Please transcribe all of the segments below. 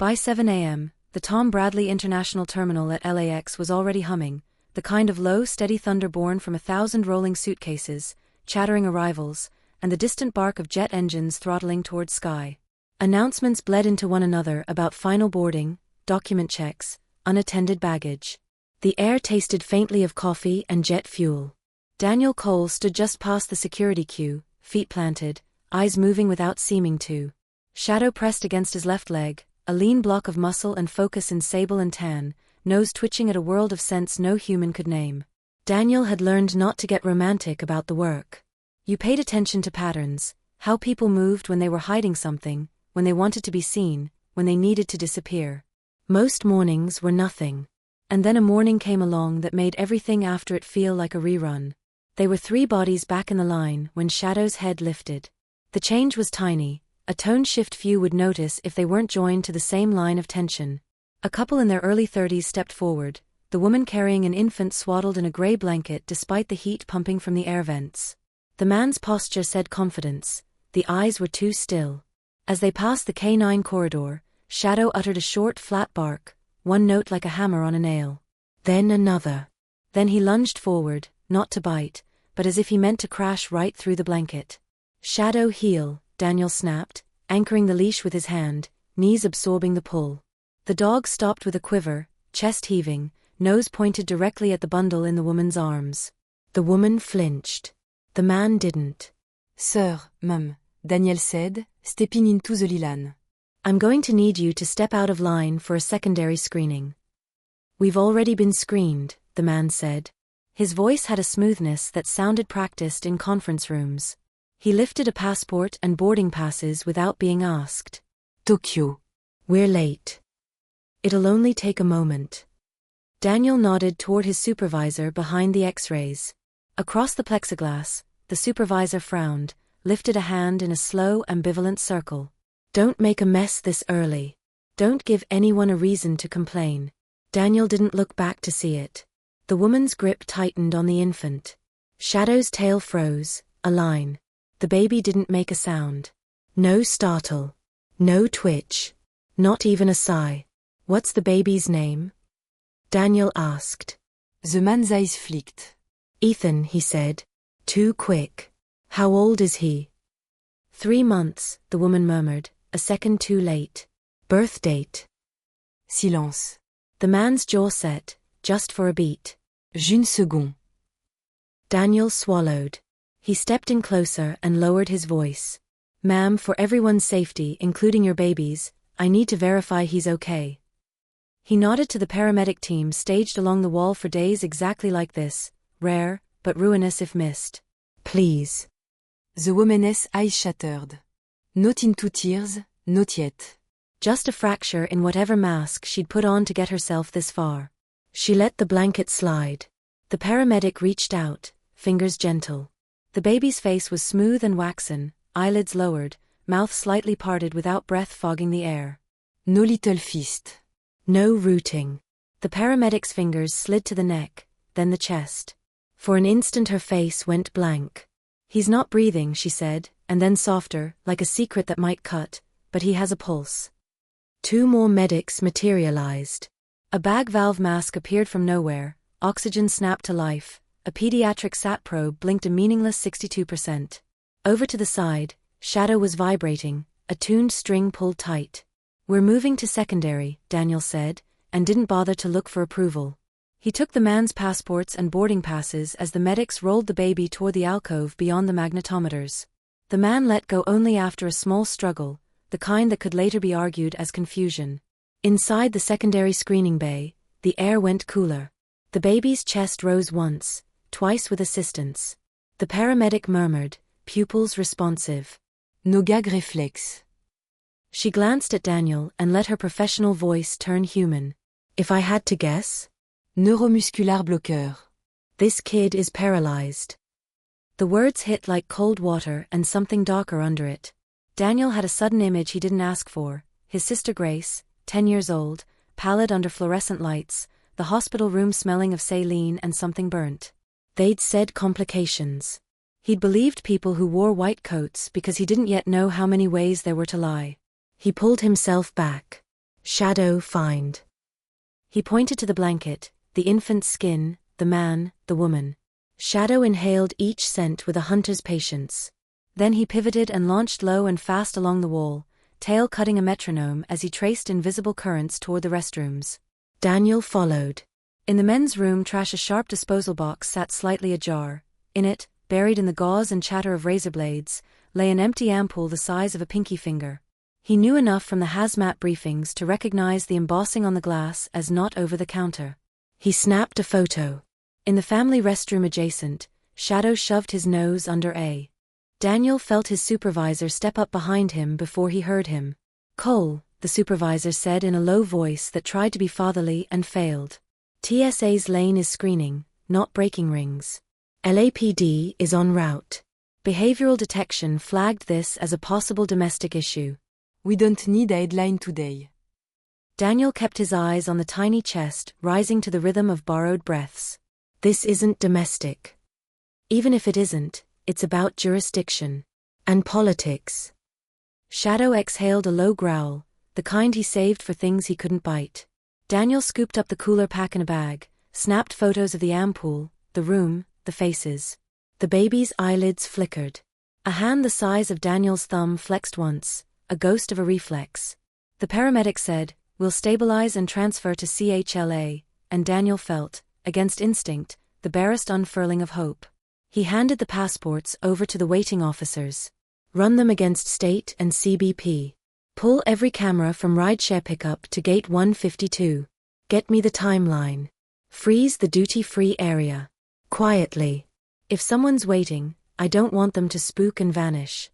By 7 a.m., the Tom Bradley International Terminal at LAX was already humming, the kind of low, steady thunder born from 1,000 rolling suitcases, chattering arrivals, and the distant bark of jet engines throttling towards sky. Announcements bled into one another about final boarding, document checks, unattended baggage. The air tasted faintly of coffee and jet fuel. Daniel Cole stood just past the security queue, feet planted, eyes moving without seeming to. Shadow pressed against his left leg, a lean block of muscle and focus in sable and tan, nose twitching at a world of scents no human could name. Daniel had learned not to get romantic about the work. You paid attention to patterns, how people moved when they were hiding something, when they wanted to be seen, when they needed to disappear. Most mornings were nothing. And then a morning came along that made everything after it feel like a rerun. They were 3 bodies back in the line when Shadow's head lifted. The change was tiny, a tone shift few would notice if they weren't joined to the same line of tension. A couple in their early 30s stepped forward, the woman carrying an infant swaddled in a gray blanket despite the heat pumping from the air vents. The man's posture said confidence, the eyes were too still. As they passed the K9 corridor, Shadow uttered a short, flat bark, one note like a hammer on a nail. Then another. Then he lunged forward, not to bite, but as if he meant to crash right through the blanket. Shadow heel, Daniel snapped, anchoring the leash with his hand, knees absorbing the pull. The dog stopped with a quiver, chest heaving, nose pointed directly at the bundle in the woman's arms. The woman flinched. The man didn't. Sir, Mum, Daniel said, stepping into the lilan. I'm going to need you to step out of line for a secondary screening. We've already been screened, the man said. His voice had a smoothness that sounded practiced in conference rooms. He lifted a passport and boarding passes without being asked. Tokyo. We're late. It'll only take a moment. Daniel nodded toward his supervisor behind the X-rays. Across the plexiglass, the supervisor frowned, lifted a hand in a slow, ambivalent circle. Don't make a mess this early. Don't give anyone a reason to complain. Daniel didn't look back to see it. The woman's grip tightened on the infant. Shadow's tail froze, a line. The baby didn't make a sound. No startle. No twitch. Not even a sigh. What's the baby's name? Daniel asked. The man's eyes flicked. Ethan, he said. Too quick. How old is he? 3 months, the woman murmured, a second too late. Birth date. Silence. The man's jaw set, just for a beat. Une seconde. Daniel swallowed. He stepped in closer and lowered his voice. Ma'am, for everyone's safety, including your baby's, I need to verify he's okay. He nodded to the paramedic team staged along the wall for days exactly like this, rare, but ruinous if missed. Please. The woman's eyes shattered. Not into tears, not yet. Just a fracture in whatever mask she'd put on to get herself this far. She let the blanket slide. The paramedic reached out, fingers gentle. The baby's face was smooth and waxen, eyelids lowered, mouth slightly parted without breath fogging the air. No little fist. No rooting. The paramedic's fingers slid to the neck, then the chest. For an instant her face went blank. He's not breathing, she said, and then softer, like a secret that might cut, but he has a pulse. 2 more medics materialized. A bag valve mask appeared from nowhere, oxygen snapped to life, a pediatric sat probe blinked a meaningless 62%. Over to the side, Shadow was vibrating, a tuned string pulled tight. We're moving to secondary, Daniel said, and didn't bother to look for approval. He took the man's passports and boarding passes as the medics rolled the baby toward the alcove beyond the magnetometers. The man let go only after a small struggle, the kind that could later be argued as confusion. Inside the secondary screening bay, the air went cooler. The baby's chest rose once, twice with assistance. The paramedic murmured, pupils responsive. No gag reflex. She glanced at Daniel and let her professional voice turn human. If I had to guess? Neuromuscular bloqueur. This kid is paralyzed. The words hit like cold water and something darker under it. Daniel had a sudden image he didn't ask for, his sister Grace, 10 years old, pallid under fluorescent lights, the hospital room smelling of saline and something burnt. They'd said complications. He'd believed people who wore white coats because he didn't yet know how many ways there were to lie. He pulled himself back. Shadow find. He pointed to the blanket, the infant's skin, the man, the woman. Shadow inhaled each scent with a hunter's patience. Then he pivoted and launched low and fast along the wall, tail cutting a metronome as he traced invisible currents toward the restrooms. Daniel followed. In the men's room, a sharp disposal box sat slightly ajar. In it, buried in the gauze and chatter of razor blades, lay an empty ampoule the size of a pinky finger. He knew enough from the hazmat briefings to recognize the embossing on the glass as not over the counter. He snapped a photo. In the family restroom adjacent, Shadow shoved his nose under a. Daniel felt his supervisor step up behind him before he heard him. "Cole," the supervisor said in a low voice that tried to be fatherly and failed. "TSA's lane is screening, not braking rings. LAPD is en route." Behavioral detection flagged this as a possible domestic issue. "We don't need a headline today." Daniel kept his eyes on the tiny chest, rising to the rhythm of borrowed breaths. "This isn't domestic. Even if it isn't, it's about jurisdiction. And politics." Shadow exhaled a low growl, the kind he saved for things he couldn't bite. Daniel scooped up the cooler pack in a bag, snapped photos of the ampoule, the room, the faces. The baby's eyelids flickered. A hand the size of Daniel's thumb flexed once, a ghost of a reflex. The paramedic said, "We'll stabilize and transfer to CHLA," and Daniel felt, against instinct, the barest unfurling of hope. He handed the passports over to the waiting officers. "Run them against state and CBP. Pull every camera from rideshare pickup to gate 152. Get me the timeline. Freeze the duty-free area. Quietly. If someone's waiting, I don't want them to spook and vanish."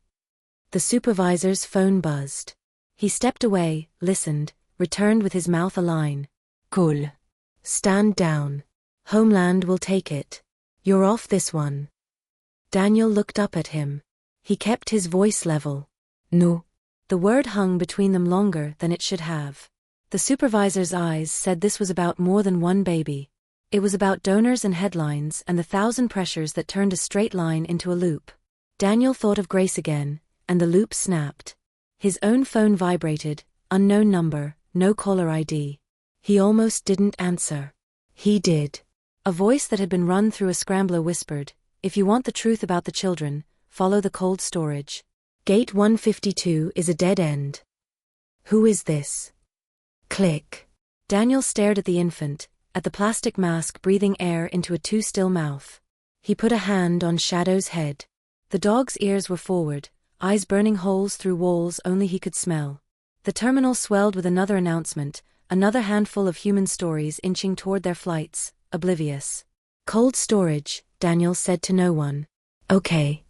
The supervisor's phone buzzed. He stepped away, listened, returned with his mouth align. "Cool. Stand down. Homeland will take it. You're off this one." Daniel looked up at him. He kept his voice level. "No." The word hung between them longer than it should have. The supervisor's eyes said this was about more than one baby. It was about donors and headlines and the thousand pressures that turned a straight line into a loop. Daniel thought of Grace again, and the loop snapped. His own phone vibrated, unknown number, no caller ID. He almost didn't answer. He did. A voice that had been run through a scrambler whispered, "If you want the truth about the children, follow the cold storage. Gate 152 is a dead end." "Who is this?" Click. Daniel stared at the infant, at the plastic mask breathing air into a too-still mouth. He put a hand on Shadow's head. The dog's ears were forward, eyes burning holes through walls only he could smell. The terminal swelled with another announcement, another handful of human stories inching toward their flights, oblivious. "Cold storage," Daniel said to no one. "Okay."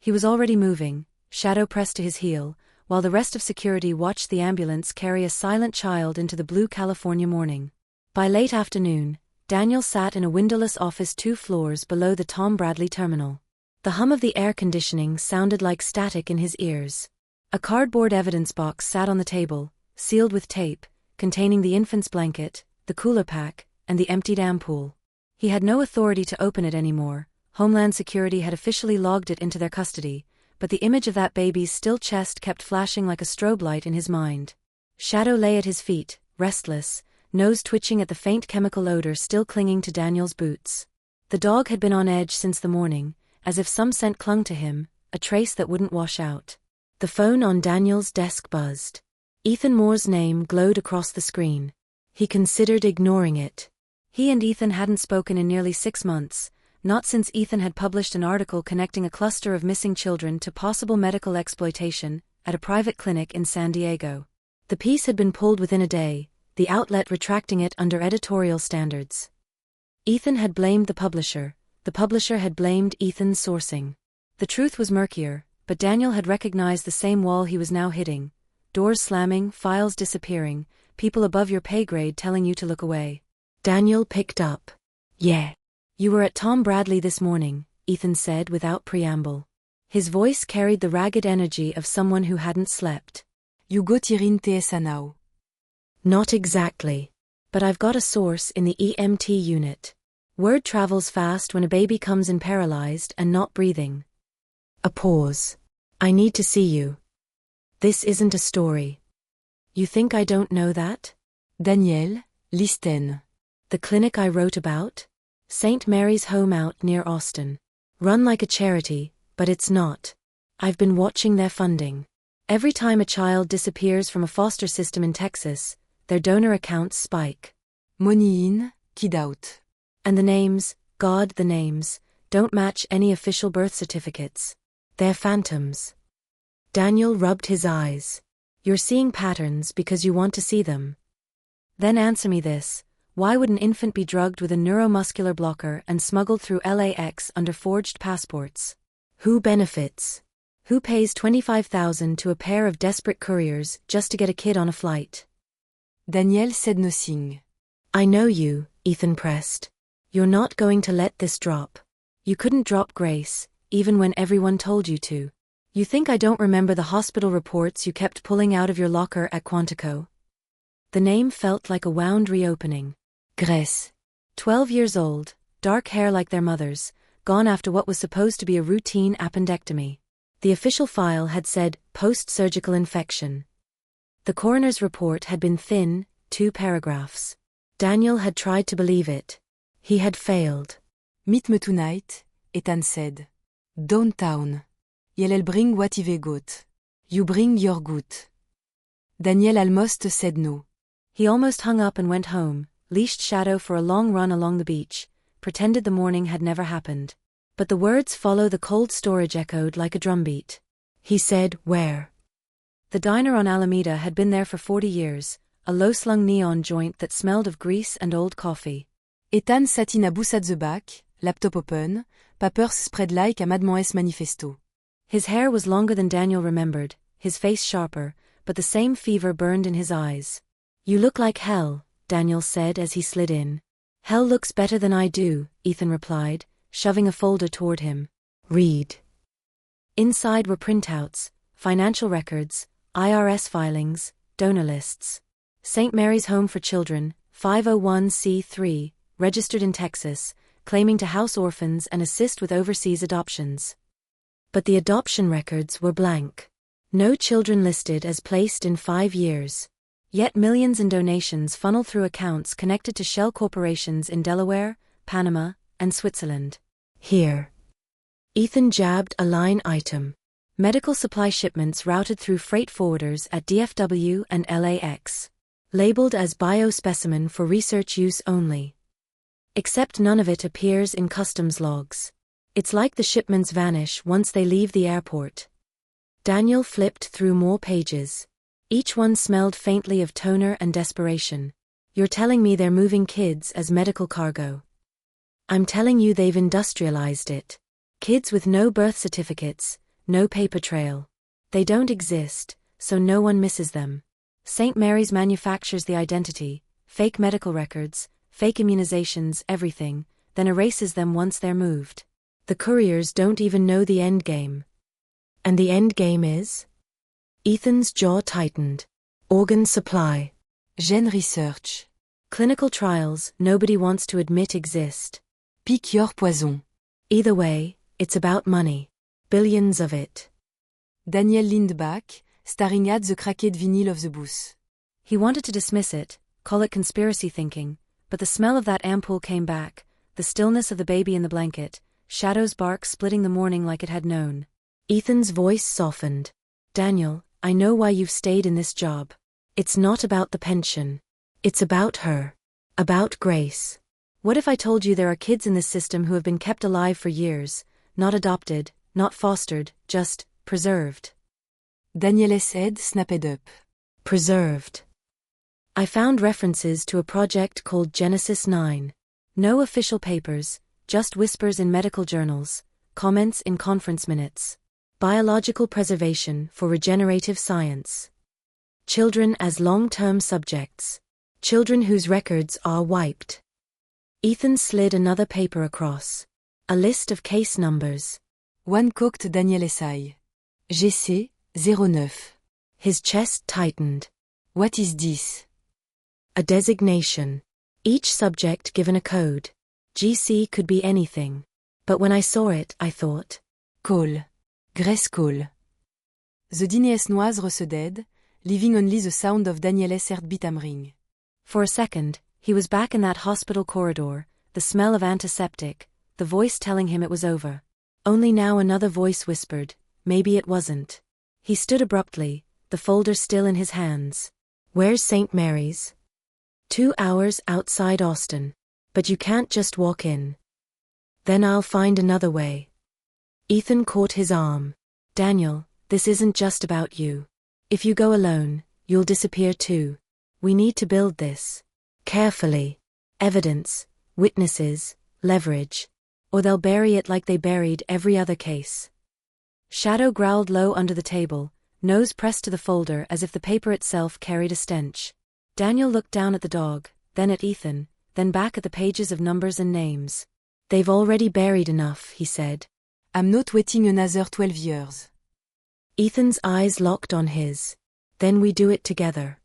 He was already moving, Shadow pressed to his heel, while the rest of security watched the ambulance carry a silent child into the blue California morning. By late afternoon, Daniel sat in a windowless office 2 floors below the Tom Bradley terminal. The hum of the air conditioning sounded like static in his ears. A cardboard evidence box sat on the table, sealed with tape, containing the infant's blanket, the cooler pack, and the emptied ampoule. He had no authority to open it anymore. Homeland Security had officially logged it into their custody, but the image of that baby's still chest kept flashing like a strobe light in his mind. Shadow lay at his feet, restless, nose twitching at the faint chemical odor still clinging to Daniel's boots. The dog had been on edge since the morning, as if some scent clung to him, a trace that wouldn't wash out. The phone on Daniel's desk buzzed. Ethan Moore's name glowed across the screen. He considered ignoring it. He and Ethan hadn't spoken in nearly 6 months, not since Ethan had published an article connecting a cluster of missing children to possible medical exploitation at a private clinic in San Diego. The piece had been pulled within a day, the outlet retracting it under editorial standards. Ethan had blamed the publisher had blamed Ethan's sourcing. The truth was murkier, but Daniel had recognized the same wall he was now hitting. Doors slamming, files disappearing, people above your pay grade telling you to look away. Daniel picked up. "Yeah. You were at Tom Bradley this morning," Ethan said without preamble. His voice carried the ragged energy of someone who hadn't slept. "You go tirin TSA now." "Not exactly. But I've got a source in the EMT unit. Word travels fast when a baby comes in paralyzed and not breathing." A pause. "I need to see you. This isn't a story." You think I don't know that? Daniel, Listen. The clinic I wrote about? St. Mary's Home out near Austin. Run like a charity, but it's not. I've been watching their funding. Every time a child disappears from a foster system in Texas, their donor accounts spike. Money in, kid out. And the names, God, the names, don't match any official birth certificates. They're phantoms. Daniel rubbed his eyes. You're seeing patterns because you want to see them. Then answer me this. Why would an infant be drugged with a neuromuscular blocker and smuggled through LAX under forged passports? Who benefits? Who pays $25,000 to a pair of desperate couriers just to get a kid on a flight? Daniel said nothing. I know you, Ethan pressed. You're not going to let this drop. You couldn't drop Grace, even when everyone told you to. You think I don't remember the hospital reports you kept pulling out of your locker at Quantico? The name felt like a wound reopening. Grace. 12 years old, dark hair like their mother's, gone after what was supposed to be a routine appendectomy. The official file had said, post-surgical infection. The coroner's report had been thin, 2 paragraphs. Daniel had tried to believe it. He had failed. Meet me tonight, Ethan said. Downtown. You'll bring what you've got. You bring your good. Daniel almost said no. He almost hung up and went home, leashed Shadow for a long run along the beach, pretended the morning had never happened. But the words follow the cold storage echoed like a drumbeat. He said, where? The diner on Alameda had been there for 40 years, a low-slung neon joint that smelled of grease and old coffee. Ethan sat in a booth at the back, laptop open, papers spread like a Madman's manifesto. His hair was longer than Daniel remembered, his face sharper, but the same fever burned in his eyes. You look like hell, Daniel said as he slid in. Hell looks better than I do, Ethan replied, shoving a folder toward him. Read. Inside were printouts, financial records, IRS filings, donor lists. St. Mary's Home for Children, 501c3, registered in Texas, claiming to house orphans and assist with overseas adoptions. But the adoption records were blank. No children listed as placed in 5 years. Yet millions in donations funnel through accounts connected to shell corporations in Delaware, Panama, and Switzerland. Here. Ethan jabbed a line item. Medical supply shipments routed through freight forwarders at DFW and LAX. Labeled as biospecimen for research use only. Except none of it appears in customs logs. It's like the shipments vanish once they leave the airport. Daniel flipped through more pages. Each one smelled faintly of toner and desperation. You're telling me they're moving kids as medical cargo. I'm telling you they've industrialized it. Kids with no birth certificates, no paper trail. They don't exist, so no one misses them. St. Mary's manufactures the identity, fake medical records, fake immunizations, everything, then erases them once they're moved. The couriers don't even know the end game. And the end game is? Ethan's jaw tightened. Organ supply. Gene research. Clinical trials nobody wants to admit exist. Pick your poison. Either way, it's about money. Billions of it. Daniel leaned back, staring at the cracked vinyl of the booth. He wanted to dismiss it, call it conspiracy thinking, but the smell of that ampoule came back, the stillness of the baby in the blanket, Shadow's bark splitting the morning like it had known. Ethan's voice softened. Daniel, I know why you've stayed in this job. It's not about the pension. It's about her. About Grace. What if I told you there are kids in this system who have been kept alive for years, not adopted, not fostered, just preserved? Daniel's head snapped up. Preserved. I found references to a project called Genesis 9. No official papers, just whispers in medical journals, comments in conference minutes. Biological preservation for regenerative science. Children as long-term subjects. Children whose records are wiped. Ethan slid another paper across. A list of case numbers. One cocked Daniel's eye. GC 09. His chest tightened. What is this? A designation. Each subject given a code. GC could be anything. But when I saw it, I thought. Call. Grace call. The dîner noise receded, leaving only the sound of Daniel's heartbeat hammering. For a second, he was back in that hospital corridor, the smell of antiseptic, the voice telling him it was over. Only now another voice whispered, maybe it wasn't. He stood abruptly, the folder still in his hands. Where's St. Mary's? 2 hours outside Austin. But you can't just walk in. Then I'll find another way. Ethan caught his arm. Daniel, this isn't just about you. If you go alone, you'll disappear too. We need to build this. Carefully. Evidence, witnesses, leverage. Or they'll bury it like they buried every other case. Shadow growled low under the table, nose pressed to the folder as if the paper itself carried a stench. Daniel looked down at the dog, then at Ethan, then back at the pages of numbers and names. They've already buried enough, he said. I'm not waiting another 12 years. Ethan's eyes locked on his. Then we do it together.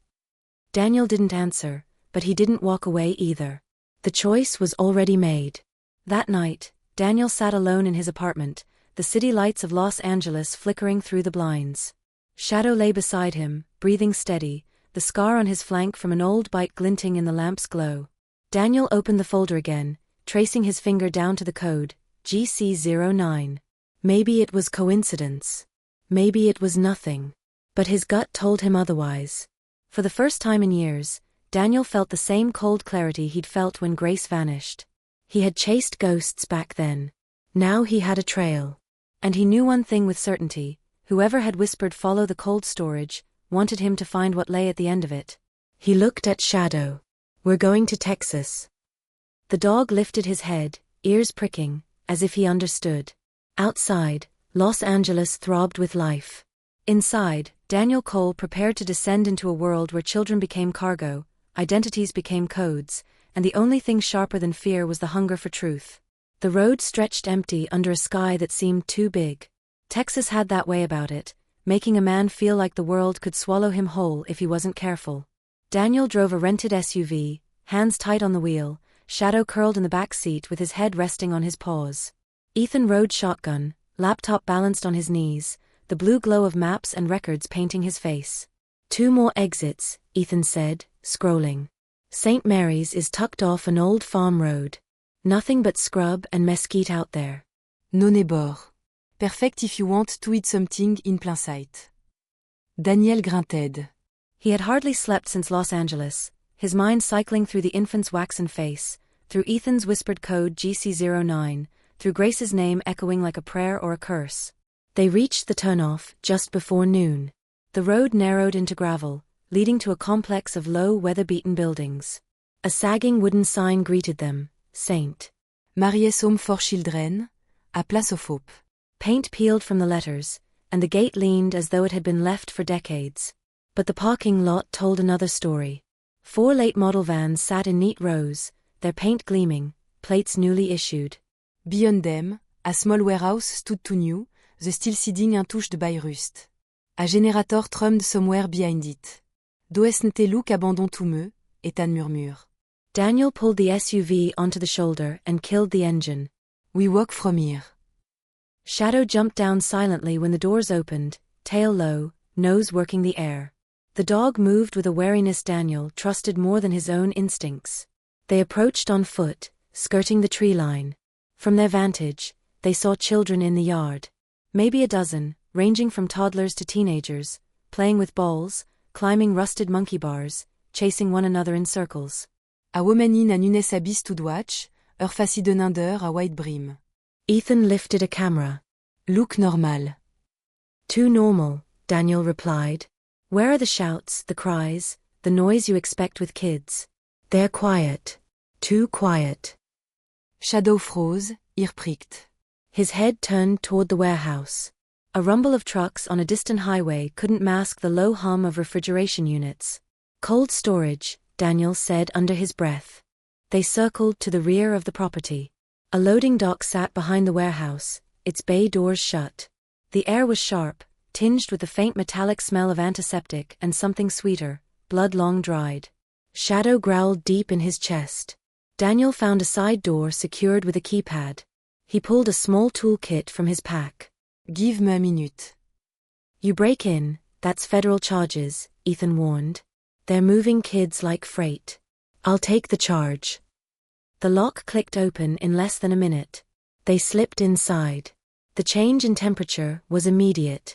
Daniel didn't answer, but he didn't walk away either. The choice was already made. That night, Daniel sat alone in his apartment, the city lights of Los Angeles flickering through the blinds. Shadow lay beside him, breathing steady, the scar on his flank from an old bite glinting in the lamp's glow. Daniel opened the folder again, tracing his finger down to the code, GC09. Maybe it was coincidence. Maybe it was nothing. But his gut told him otherwise. For the first time in years, Daniel felt the same cold clarity he'd felt when Grace vanished. He had chased ghosts back then. Now he had a trail. And he knew one thing with certainty: whoever had whispered follow the cold storage, wanted him to find what lay at the end of it. He looked at Shadow. We're going to Texas. The dog lifted his head, ears pricking, as if he understood. Outside, Los Angeles throbbed with life. Inside, Daniel Cole prepared to descend into a world where children became cargo, identities became codes, and the only thing sharper than fear was the hunger for truth. The road stretched empty under a sky that seemed too big. Texas had that way about it, making a man feel like the world could swallow him whole if he wasn't careful. Daniel drove a rented SUV, hands tight on the wheel, Shadow curled in the back seat with his head resting on his paws. Ethan rode shotgun, laptop balanced on his knees, the blue glow of maps and records painting his face. 2 more exits, Ethan said, scrolling. St. Mary's is tucked off an old farm road. Nothing but scrub and mesquite out there. No neighbor. Perfect if you want to eat something in plain sight. Daniel grunted. He had hardly slept since Los Angeles, his mind cycling through the infant's waxen face, through Ethan's whispered code GC09, through Grace's name echoing like a prayer or a curse. They reached the turnoff just before noon. The road narrowed into gravel, leading to a complex of low, weather-beaten buildings. A sagging wooden sign greeted them, St. Mary's Home for Children, à Place aux Hope. Paint peeled from the letters, and the gate leaned as though it had been left for decades. But the parking lot told another story. 4 late-model vans sat in neat rows, their paint gleaming, plates newly issued. Beyond them, a small warehouse stood too new, the steel siding untouched by rust. A generator thrummed somewhere behind it. Does not look abandon tout me, Ethan murmure. Daniel pulled the SUV onto the shoulder and killed the engine. We walk from here. Shadow jumped down silently when the doors opened, tail low, nose working the air. The dog moved with a wariness Daniel trusted more than his own instincts. They approached on foot, skirting the tree line. From their vantage, they saw children in the yard. Maybe a dozen, ranging from toddlers to teenagers, playing with balls, climbing rusted monkey bars, chasing one another in circles. A woman in an une habit stood watch, her face hidden under a white brim. Ethan lifted a camera. Look normal. Too normal, Daniel replied. Where are the shouts, the cries, the noise you expect with kids? They're quiet. Too quiet. Shadow froze, ear pricked. His head turned toward the warehouse. A rumble of trucks on a distant highway couldn't mask the low hum of refrigeration units. Cold storage, Daniel said under his breath. They circled to the rear of the property. A loading dock sat behind the warehouse, its bay doors shut. The air was sharp, tinged with the faint metallic smell of antiseptic and something sweeter, blood long dried. Shadow growled deep in his chest. Daniel found a side door secured with a keypad. He pulled a small toolkit from his pack. Give me a minute. You break in, that's federal charges, Ethan warned. "They're moving kids like freight. I'll take the charge." The lock clicked open in less than a minute. They slipped inside. The change in temperature was immediate.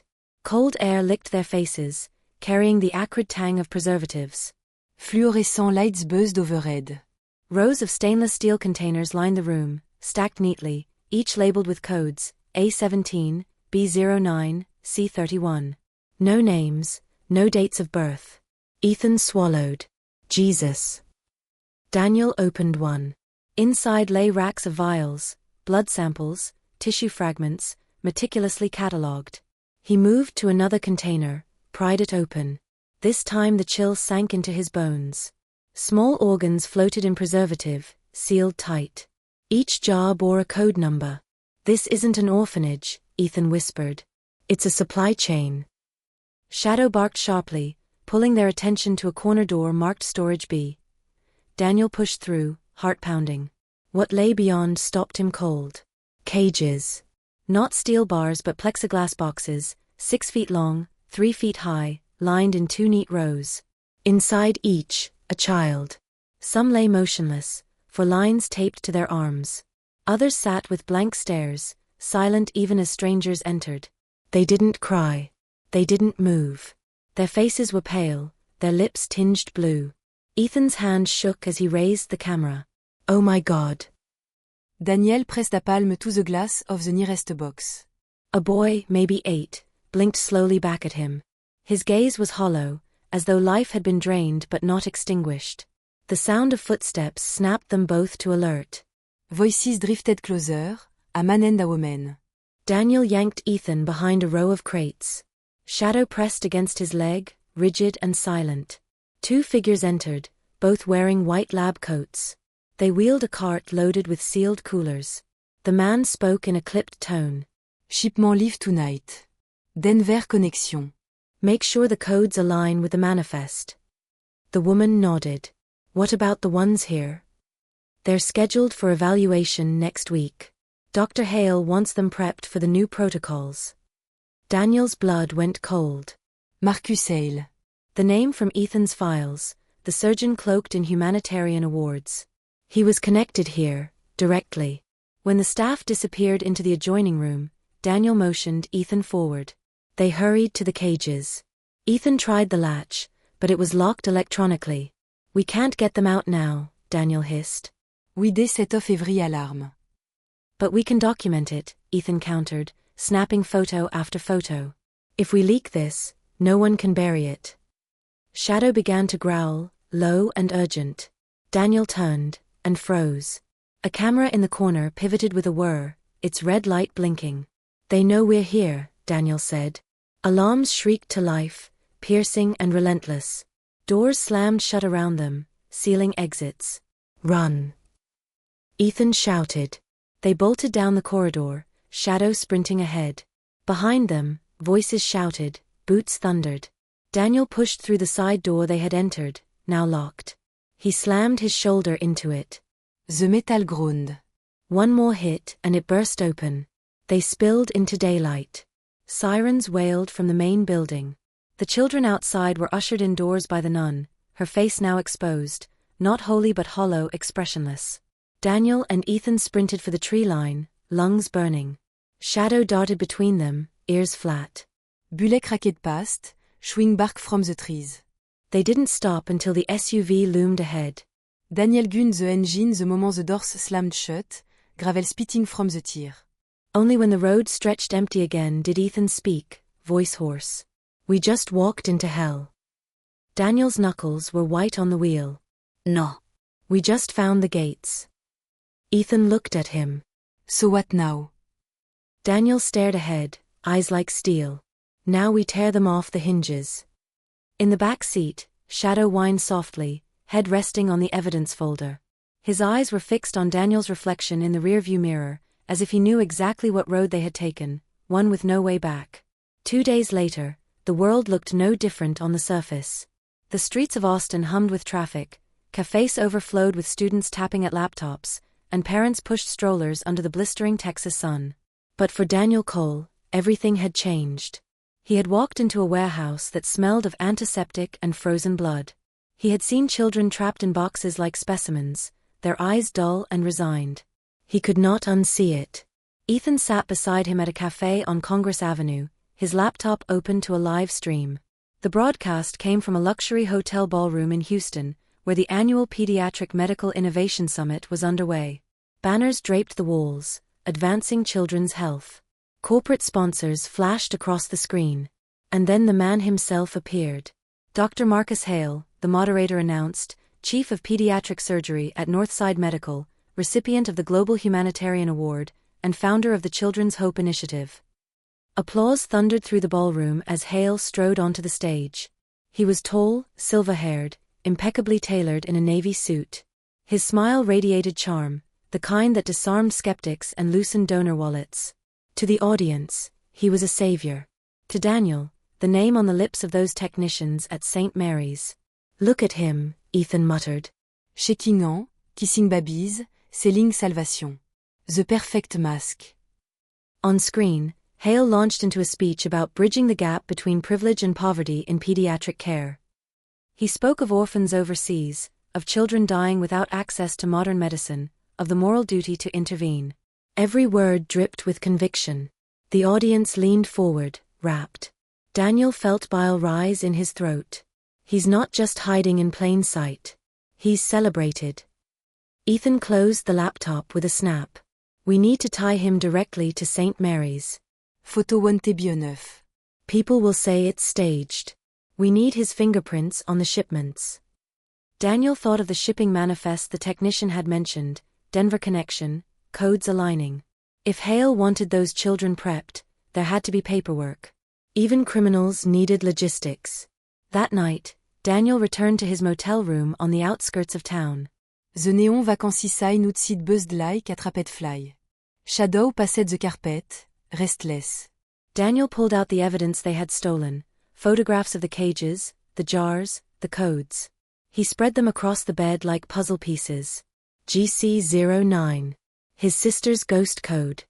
Cold air licked their faces, carrying the acrid tang of preservatives. Fluorescent lights buzzed overhead. Rows of stainless steel containers lined the room, stacked neatly, each labeled with codes, A17, B09, C31. No names, no dates of birth. Ethan swallowed. Jesus. Daniel opened one. Inside lay racks of vials, blood samples, tissue fragments, meticulously catalogued. He moved to another container, pried it open. This time the chill sank into his bones. Small organs floated in preservative, sealed tight. Each jar bore a code number. "This isn't an orphanage," Ethan whispered. "It's a supply chain." Shadow barked sharply, pulling their attention to a corner door marked Storage B. Daniel pushed through, heart pounding. What lay beyond stopped him cold. Cages. Not steel bars but plexiglass boxes, 6 feet long, 3 feet high, lined in 2 neat rows. Inside each, a child. Some lay motionless, for lines taped to their arms. Others sat with blank stares, silent even as strangers entered. They didn't cry. They didn't move. Their faces were pale, their lips tinged blue. Ethan's hand shook as he raised the camera. "Oh my God." Daniel pressed la palme to the glass of the nearest box. A boy, maybe 8, blinked slowly back at him. His gaze was hollow, as though life had been drained but not extinguished. The sound of footsteps snapped them both to alert. Voices drifted closer, a man and a woman. Daniel yanked Ethan behind a row of crates. Shadow pressed against his leg, rigid and silent. 2 figures entered, both wearing white lab coats. They wheeled a cart loaded with sealed coolers. The man spoke in a clipped tone. Shipment leave tonight. Denver connexion. "Make sure the codes align with the manifest." The woman nodded. "What about the ones here?" "They're scheduled for evaluation next week. Dr. Hale wants them prepped for the new protocols." Daniel's blood went cold. Marcus Hale. The name from Ethan's files, the surgeon cloaked in humanitarian awards. He was connected here, directly. When the staff disappeared into the adjoining room, Daniel motioned Ethan forward. They hurried to the cages. Ethan tried the latch, but it was locked electronically. "We can't get them out now," Daniel hissed. We did set off every alarm. "But we can document it," Ethan countered, snapping photo after photo. "If we leak this, no one can bury it." Shadow began to growl, low and urgent. Daniel turned, and froze. A camera in the corner pivoted with a whir, its red light blinking. "They know we're here," Daniel said. Alarms shrieked to life, piercing and relentless. Doors slammed shut around them, sealing exits. "Run!" Ethan shouted. They bolted down the corridor, Shadow sprinting ahead. Behind them, voices shouted, boots thundered. Daniel pushed through the side door they had entered, now locked. He slammed his shoulder into it. The metal groaned. One more hit and it burst open. They spilled into daylight. Sirens wailed from the main building. The children outside were ushered indoors by the nun, her face now exposed, not holy but hollow, expressionless. Daniel and Ethan sprinted for the tree line, lungs burning. Shadow darted between them, ears flat. Bullet craqued past, chewing bark from the trees. They didn't stop until the SUV loomed ahead. Daniel gunned the engine the moment the doors slammed shut, gravel spitting from the tir. Only when the road stretched empty again did Ethan speak, voice hoarse. "We just walked into hell." Daniel's knuckles were white on the wheel. "No. We just found the gates." Ethan looked at him. "So what now?" Daniel stared ahead, eyes like steel. "Now we tear them off the hinges." In the back seat, Shadow whined softly, head resting on the evidence folder. His eyes were fixed on Daniel's reflection in the rearview mirror, as if he knew exactly what road they had taken, one with no way back. 2 days later, the world looked no different on the surface. The streets of Austin hummed with traffic, cafes overflowed with students tapping at laptops, and parents pushed strollers under the blistering Texas sun. But for Daniel Cole, everything had changed. He had walked into a warehouse that smelled of antiseptic and frozen blood. He had seen children trapped in boxes like specimens, their eyes dull and resigned. He could not unsee it. Ethan sat beside him at a cafe on Congress Avenue, his laptop open to a live stream. The broadcast came from a luxury hotel ballroom in Houston, where the annual Pediatric Medical Innovation Summit was underway. Banners draped the walls, advancing children's health. Corporate sponsors flashed across the screen. And then the man himself appeared. Dr. Marcus Hale, the moderator announced, Chief of Pediatric Surgery at Northside Medical, recipient of the Global Humanitarian Award, and founder of the Children's Hope Initiative. Applause thundered through the ballroom as Hale strode onto the stage. He was tall, silver-haired, impeccably tailored in a navy suit. His smile radiated charm, the kind that disarmed skeptics and loosened donor wallets. To the audience, he was a savior. To Daniel, the name on the lips of those technicians at St. Mary's. Look at him, Ethan muttered. Shaking hands, kissing babies, selling salvation. The perfect mask. On screen, Hale launched into a speech about bridging the gap between privilege and poverty in pediatric care. He spoke of orphans overseas, of children dying without access to modern medicine, of the moral duty to intervene. Every word dripped with conviction. The audience leaned forward, rapt. Daniel felt bile rise in his throat. He's not just hiding in plain sight. He's celebrated. Ethan closed the laptop with a snap. We need to tie him directly to St. Mary's. Photo 1TB9. People will say it's staged. We need his fingerprints on the shipments. Daniel thought of the shipping manifest the technician had mentioned, Denver connection, codes aligning. If Hale wanted those children prepped, there had to be paperwork. Even criminals needed logistics. That night, Daniel returned to his motel room on the outskirts of town. The neon vacancy outside buzzed like a trapet fly. Shadow passed the carpet, restless. Daniel pulled out the evidence they had stolen, photographs of the cages, the jars, the codes. He spread them across the bed like puzzle pieces. GC09. His sister's ghost code.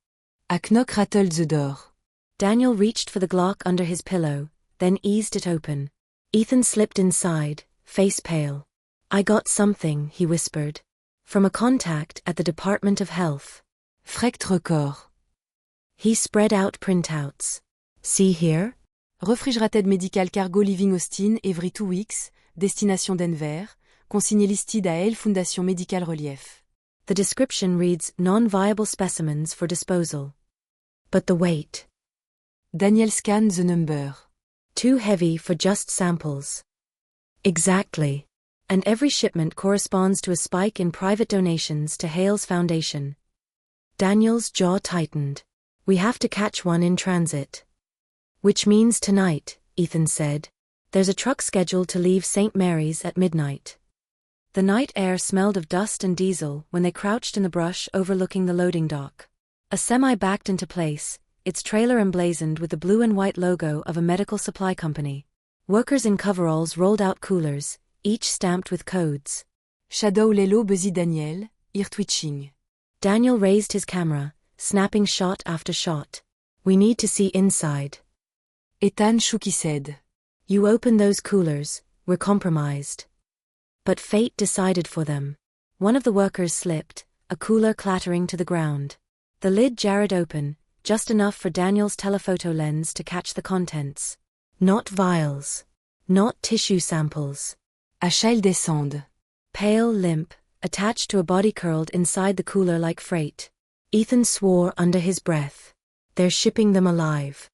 A knock rattled the door. Daniel reached for the Glock under his pillow, then eased it open. Ethan slipped inside, face pale. I got something, he whispered. From a contact at the Department of Health. Frecht record. He spread out printouts. See here? Refrigerated medical cargo leaving Austin every 2 weeks, destination Denver, consigné listed à L Fondation Medical Relief. The description reads non-viable specimens for disposal. But the weight. Daniel scanned the number. Too heavy for just samples. Exactly. And every shipment corresponds to a spike in private donations to Hale's foundation. Daniel's jaw tightened. We have to catch one in transit. Which means tonight, Ethan said. There's a truck scheduled to leave St. Mary's at midnight. The night air smelled of dust and diesel when they crouched in the brush overlooking the loading dock. A semi backed into place, its trailer emblazoned with the blue and white logo of a medical supply company. Workers in coveralls rolled out coolers, each stamped with codes. Shadow Lelo busy Daniel, ear twitching. Daniel raised his camera, snapping shot after shot. We need to see inside. Ethan shook his head. You open those coolers, we're compromised. But fate decided for them. One of the workers slipped, a cooler clattering to the ground. The lid jarred open, just enough for Daniel's telephoto lens to catch the contents. Not vials. Not tissue samples. A child descend. Pale, limp, attached to a body curled inside the cooler like freight. Ethan swore under his breath. They're shipping them alive.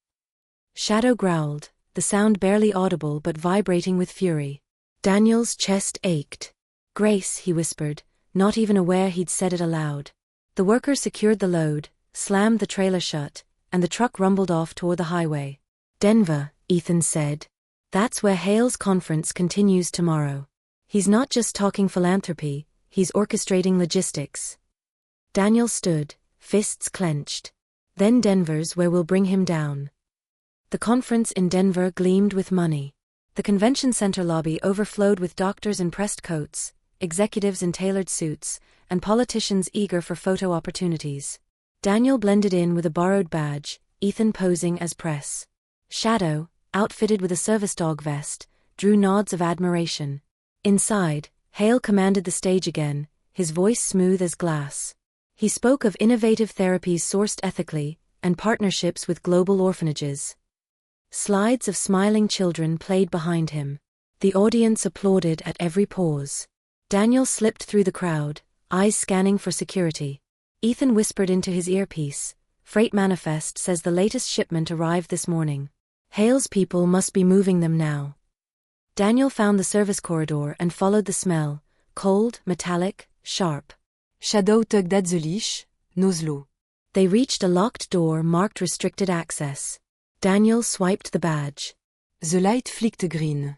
Shadow growled, the sound barely audible but vibrating with fury. Daniel's chest ached. Grace, he whispered, not even aware he'd said it aloud. The worker secured the load, slammed the trailer shut, and the truck rumbled off toward the highway. Denver, Ethan said. That's where Hale's conference continues tomorrow. He's not just talking philanthropy, he's orchestrating logistics. Daniel stood, fists clenched. Then Denver's where we'll bring him down. The conference in Denver gleamed with money. The convention center lobby overflowed with doctors in pressed coats, executives in tailored suits, and politicians eager for photo opportunities. Daniel blended in with a borrowed badge, Ethan posing as press. Shadow, outfitted with a service dog vest, drew nods of admiration. Inside, Hale commanded the stage again, his voice smooth as glass. He spoke of innovative therapies sourced ethically, and partnerships with global orphanages. Slides of smiling children played behind him. The audience applauded at every pause. Daniel slipped through the crowd, eyes scanning for security. Ethan whispered into his earpiece, "Freight manifest says the latest shipment arrived this morning. Hale's people must be moving them now." Daniel found the service corridor and followed the smell, cold, metallic, sharp. Shadow tugged at the leash, nose-low. They reached a locked door marked restricted access. Daniel swiped the badge. The light flicked green.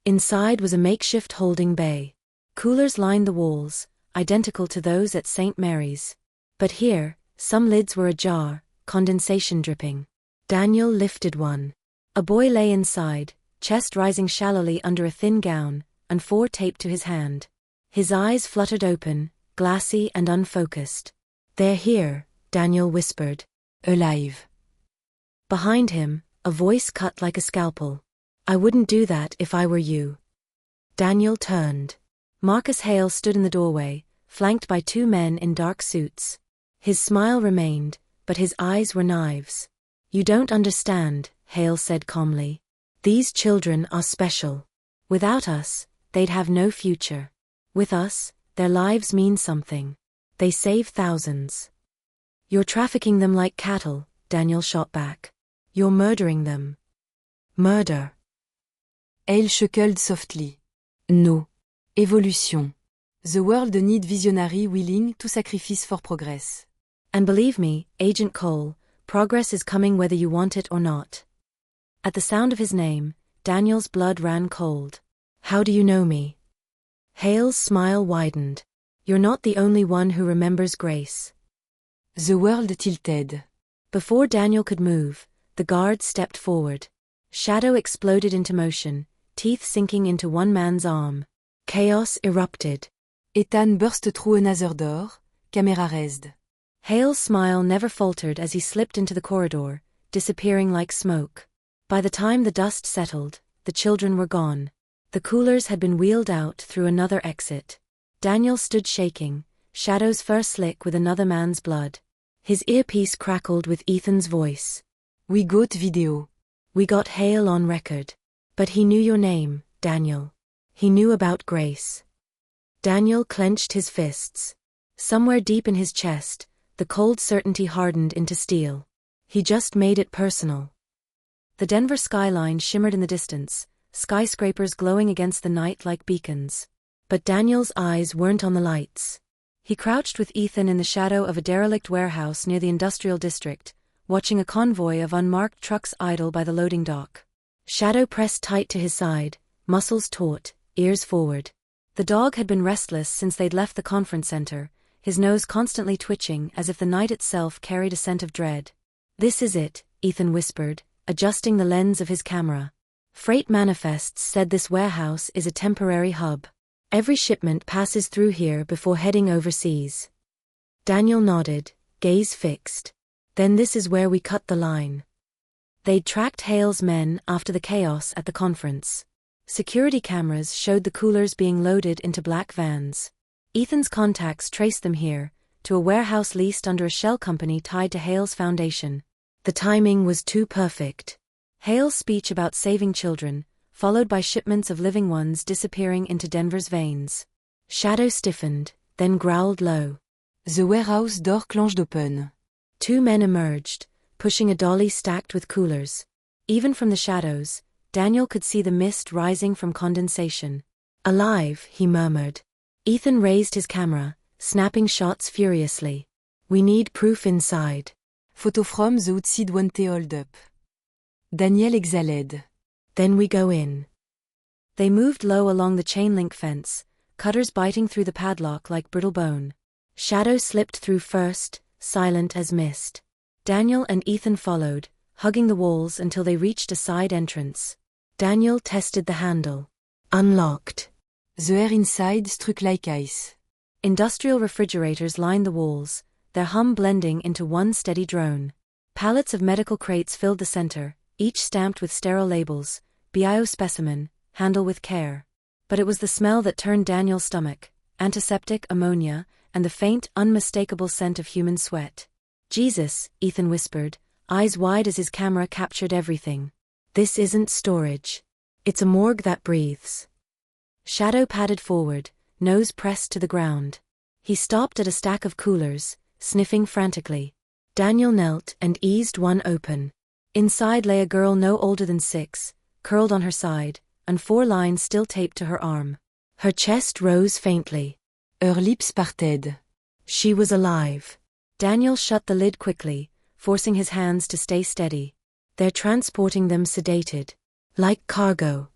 Inside was a makeshift holding bay. Coolers lined the walls, identical to those at St. Mary's. But here, some lids were ajar, condensation dripping. Daniel lifted one. A boy lay inside, chest rising shallowly under a thin gown, and 4 taped to his hand. His eyes fluttered open, glassy and unfocused. "They're here," Daniel whispered. Alive. Behind him, a voice cut like a scalpel. "I wouldn't do that if I were you." Daniel turned. Marcus Hale stood in the doorway, flanked by 2 men in dark suits. His smile remained, but his eyes were knives. "You don't understand," Hale said calmly. "These children are special. Without us, they'd have no future. With us, their lives mean something. They save thousands." "You're trafficking them like cattle," Daniel shot back. "You're murdering them." "Murder." Hale chuckled softly. "No. Evolution. The world need visionary willing to sacrifice for progress." "And believe me, Agent Cole, progress is coming whether you want it or not." At the sound of his name, Daniel's blood ran cold. "How do you know me?" Hale's smile widened. "You're not the only one who remembers grace." The world tilted. Before Daniel could move, the guard stepped forward. Shadow exploded into motion, teeth sinking into one man's arm. Chaos erupted. Ethan burst through another door, camera raised. Hale's smile never faltered as he slipped into the corridor, disappearing like smoke. By the time the dust settled, the children were gone. The coolers had been wheeled out through another exit. Daniel stood shaking, Shadow's fur slick with another man's blood. His earpiece crackled with Ethan's voice. "We got video. We got Hale on record. But he knew your name, Daniel. He knew about Grace." Daniel clenched his fists. Somewhere deep in his chest, the cold certainty hardened into steel. He just made it personal. The Denver skyline shimmered in the distance, skyscrapers glowing against the night like beacons. But Daniel's eyes weren't on the lights. He crouched with Ethan in the shadow of a derelict warehouse near the industrial district, watching a convoy of unmarked trucks idle by the loading dock. Shadow pressed tight to his side, muscles taut, ears forward. The dog had been restless since they'd left the conference center, his nose constantly twitching as if the night itself carried a scent of dread. "This is it," Ethan whispered, adjusting the lens of his camera. "Freight manifests said this warehouse is a temporary hub. Every shipment passes through here before heading overseas." Daniel nodded, gaze fixed. "Then this is where we cut the line." They'd tracked Hale's men after the chaos at the conference. Security cameras showed the coolers being loaded into black vans. Ethan's contacts traced them here, to a warehouse leased under a shell company tied to Hale's foundation. The timing was too perfect. Hale's speech about saving children, followed by shipments of living ones disappearing into Denver's veins. Shadow stiffened, then growled low. The warehouse door clonged open. 2 men emerged, pushing a dolly stacked with coolers. Even from the shadows, Daniel could see the mist rising from condensation. "Alive," he murmured. Ethan raised his camera, snapping shots furiously. "We need proof inside." Photo from the outside wante hold up. Daniel exhaled. "Then we go in." They moved low along the chain-link fence, cutters biting through the padlock like brittle bone. Shadow slipped through first, silent as mist. Daniel and Ethan followed, hugging the walls until they reached a side entrance. Daniel tested the handle. Unlocked. The air inside struck like ice. Industrial refrigerators lined the walls, their hum blending into one steady drone. Pallets of medical crates filled the center, each stamped with sterile labels, bio specimen, handle with care. But it was the smell that turned Daniel's stomach, antiseptic, ammonia, and the faint, unmistakable scent of human sweat. Jesus, Ethan whispered, eyes wide as his camera captured everything. This isn't storage. It's a morgue that breathes. Shadow padded forward, nose pressed to the ground. He stopped at a stack of coolers, sniffing frantically. Daniel knelt and eased one open. Inside lay a girl no older than 6, curled on her side, and 4 lines still taped to her arm. Her chest rose faintly. Her lips parted. She was alive. Daniel shut the lid quickly, forcing his hands to stay steady. They're transporting them sedated. Like cargo.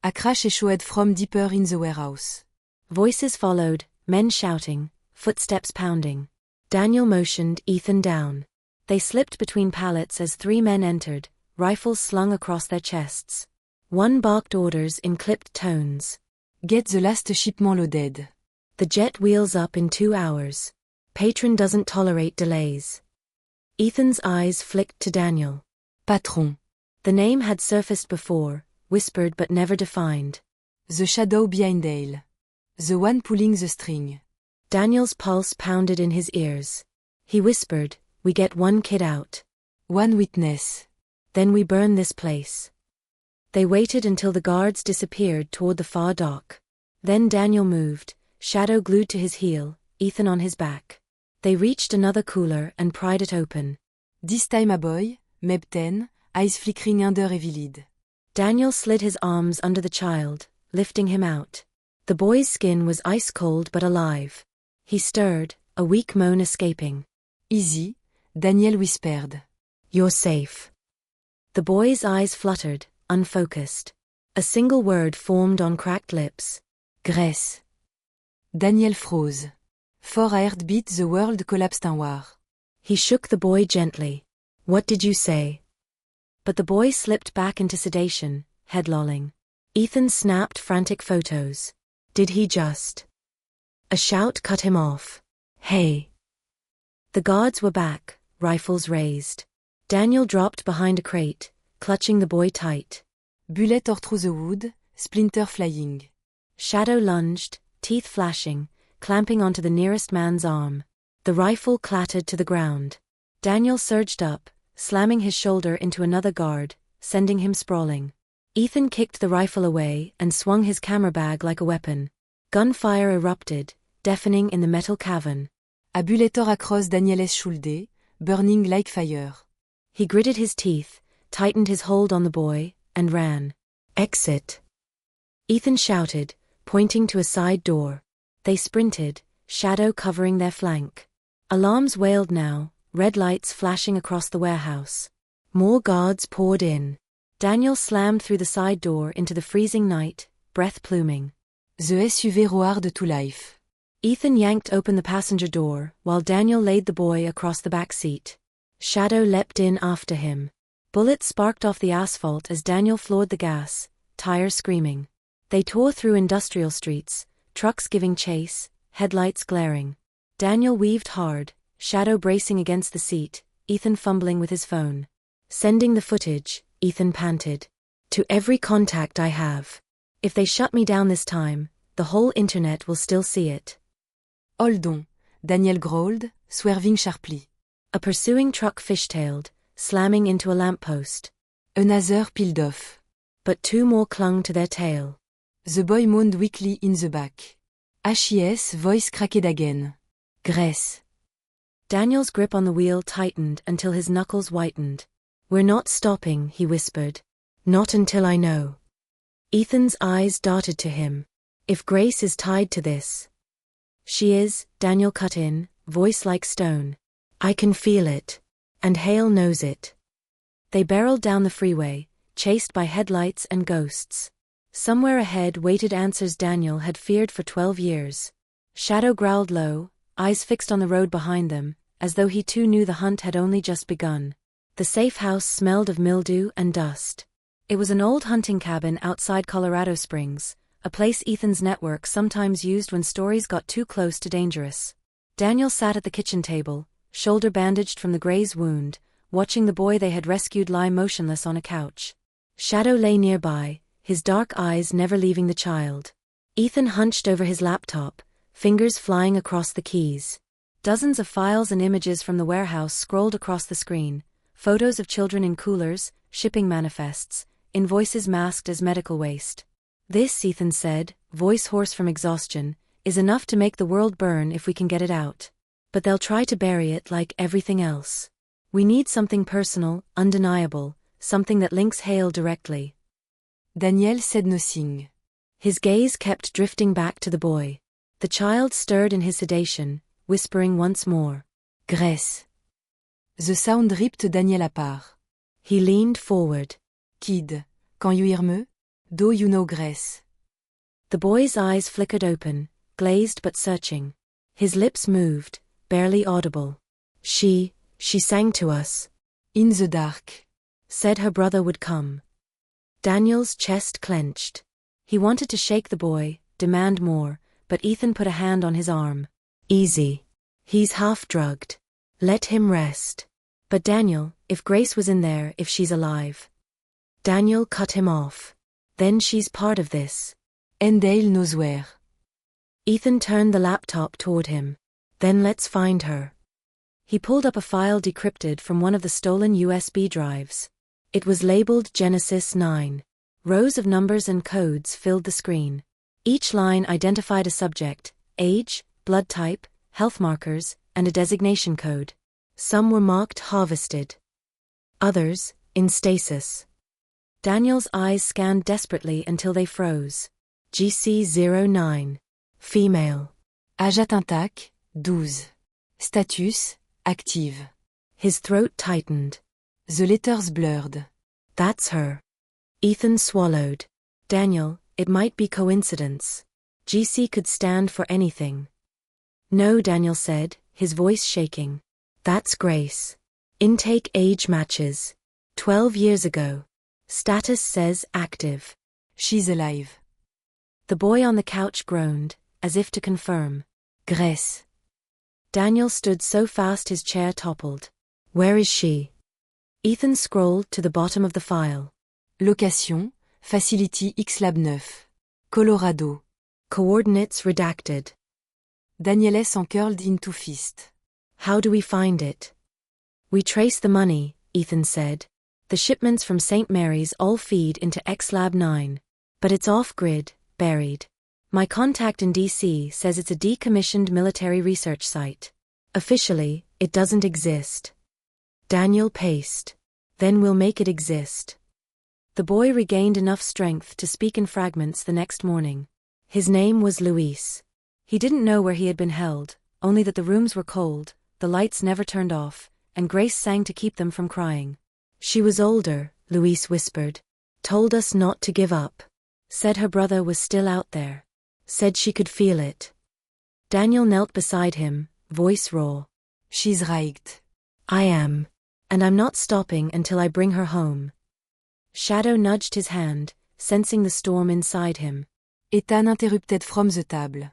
A crash echoed from deeper in the warehouse. Voices followed, men shouting, footsteps pounding. Daniel motioned Ethan down. They slipped between pallets as 3 men entered, rifles slung across their chests. One barked orders in clipped tones. Get the last shipment loaded. The jet wheels up in 2 hours. Patron doesn't tolerate delays. Ethan's eyes flicked to Daniel. Patron. The name had surfaced before, whispered but never defined. The shadow behind Dale. The one pulling the string. Daniel's pulse pounded in his ears. He whispered, we get 1 kid out. 1 witness. Then we burn this place. They waited until the guards disappeared toward the far dock. Then Daniel moved, Shadow glued to his heel, Ethan on his back. They reached another cooler and pried it open. This time a boy, Meb 10, eyes flickering under heavy lid. Daniel slid his arms under the child, lifting him out. The boy's skin was ice cold but alive. He stirred, a weak moan escaping. Easy, Daniel whispered. You're safe. The boy's eyes fluttered, unfocused. A single word formed on cracked lips. Grace. Daniel froze. For a heartbeat the world collapsed inward. He shook the boy gently. What did you say? But the boy slipped back into sedation, head lolling. Ethan snapped frantic photos. Did he just? A shout cut him off. Hey. The guards were back, rifles raised. Daniel dropped behind a crate, clutching the boy tight. Bullet tore through the wood, splinter flying. Shadow lunged, teeth flashing, clamping onto the nearest man's arm. The rifle clattered to the ground. Daniel surged up, slamming his shoulder into another guard, sending him sprawling. Ethan kicked the rifle away and swung his camera bag like a weapon. Gunfire erupted, deafening in the metal cavern. A bullet tore across Daniel's shoulder, burning like fire. He gritted his teeth, tightened his hold on the boy, and ran. Exit. Ethan shouted, pointing to a side door. They sprinted, Shadow covering their flank. Alarms wailed now, red lights flashing across the warehouse. More guards poured in. Daniel slammed through the side door into the freezing night, breath pluming. The SUV roared to life. Ethan yanked open the passenger door, while Daniel laid the boy across the back seat. Shadow leapt in after him. Bullets sparked off the asphalt as Daniel floored the gas, tires screaming. They tore through industrial streets, trucks giving chase, headlights glaring. Daniel weaved hard, Shadow bracing against the seat, Ethan fumbling with his phone. Sending the footage, Ethan panted. To every contact I have. If they shut me down this time, the whole internet will still see it. Hold on, Daniel growled, swerving sharply. A pursuing truck fishtailed, slamming into a lamppost. Another peeled off. But 2 more clung to their tail. The boy moaned weakly in the back. His voice cracked again. Grace. Daniel's grip on the wheel tightened until his knuckles whitened. We're not stopping, he whispered. Not until I know. Ethan's eyes darted to him. If Grace is tied to this. She is, Daniel cut in, voice like stone. I can feel it. And Hale knows it. They barreled down the freeway, chased by headlights and ghosts. Somewhere ahead waited answers Daniel had feared for 12 years. Shadow growled low, eyes fixed on the road behind them, as though he too knew the hunt had only just begun. The safe house smelled of mildew and dust. It was an old hunting cabin outside Colorado Springs, a place Ethan's network sometimes used when stories got too close to dangerous. Daniel sat at the kitchen table, shoulder bandaged from the graze wound, watching the boy they had rescued lie motionless on a couch. Shadow lay nearby, his dark eyes never leaving the child. Ethan hunched over his laptop, fingers flying across the keys. Dozens of files and images from the warehouse scrolled across the screen, photos of children in coolers, shipping manifests, invoices masked as medical waste. This, Ethan said, voice hoarse from exhaustion, is enough to make the world burn if we can get it out. But they'll try to bury it like everything else. We need something personal, undeniable, something that links Hale directly. Daniel said nothing. His gaze kept drifting back to the boy. The child stirred in his sedation, whispering once more, Grace. The sound ripped Daniel apart. He leaned forward. Kid, quand you hear me? Do you know Grace? The boy's eyes flickered open, glazed but searching. His lips moved, barely audible. She sang to us. In the dark. Said her brother would come. Daniel's chest clenched. He wanted to shake the boy, demand more, but Ethan put a hand on his arm. Easy. He's half drugged. Let him rest. But Daniel, if Grace was in there, if she's alive. Daniel cut him off. Then she's part of this. And Hale knows where. Ethan turned the laptop toward him. Then let's find her. He pulled up a file decrypted from one of the stolen USB drives. It was labeled Genesis 9. Rows of numbers and codes filled the screen. Each line identified a subject, age, blood type, health markers, and a designation code. Some were marked harvested. Others, in stasis. Daniel's eyes scanned desperately until they froze. GC09. Female. Âge atteint 12. Status, active. His throat tightened. The letters blurred. That's her. Ethan swallowed. Daniel, it might be coincidence. GC could stand for anything. No, Daniel said, his voice shaking. That's Grace. Intake age matches. 12 years ago. Status says active. She's alive. The boy on the couch groaned, as if to confirm. Grace. Daniel stood so fast his chair toppled. Where is she? Ethan scrolled to the bottom of the file. Location, Facility X-Lab 9. Colorado. Coordinates redacted. Daniel S. uncurled into fist. How do we find it? We trace the money, Ethan said. The shipments from St. Mary's all feed into X-Lab 9. But it's off-grid, buried. My contact in DC says it's a decommissioned military research site. Officially, it doesn't exist. Daniel paced. Then we'll make it exist. The boy regained enough strength to speak in fragments the next morning. His name was Luis. He didn't know where he had been held, only that the rooms were cold, the lights never turned off, and Grace sang to keep them from crying. She was older, Luis whispered. Told us not to give up. Said her brother was still out there. Said she could feel it. Daniel knelt beside him, voice raw. She's right. I am. And I'm not stopping until I bring her home. Shadow nudged his hand, sensing the storm inside him. Ethan interrupted from the table.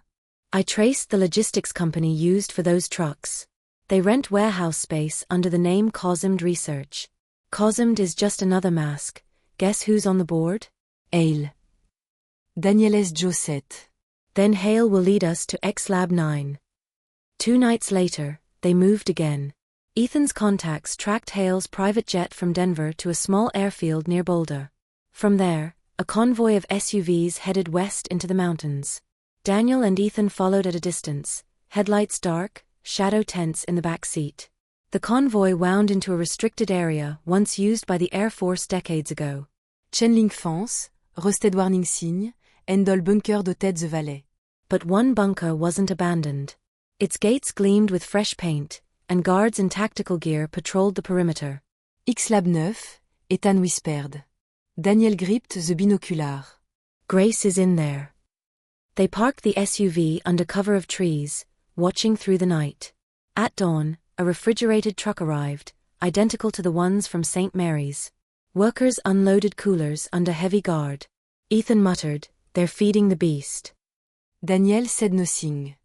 I traced the logistics company used for those trucks. They rent warehouse space under the name Cosmd Research. Cosmd is just another mask. Guess who's on the board? Hale. Daniel S. Josette. Then Hale will lead us to X-Lab 9. 2 nights later, they moved again. Ethan's contacts tracked Hale's private jet from Denver to a small airfield near Boulder. From there, a convoy of SUVs headed west into the mountains. Daniel and Ethan followed at a distance, headlights dark, shadow tense in the back seat. The convoy wound into a restricted area once used by the Air Force decades ago. Chain-link fence, rusted warning sign, and all bunker de tête de valet. But one bunker wasn't abandoned. Its gates gleamed with fresh paint, and guards in tactical gear patrolled the perimeter. X-Lab 9, Ethan whispered. Daniel gripped the binocular. Grace is in there. They parked the SUV under cover of trees, watching through the night. At dawn, a refrigerated truck arrived, identical to the ones from St. Mary's. Workers unloaded coolers under heavy guard. Ethan muttered, "They're feeding the beast." Daniel said nothing.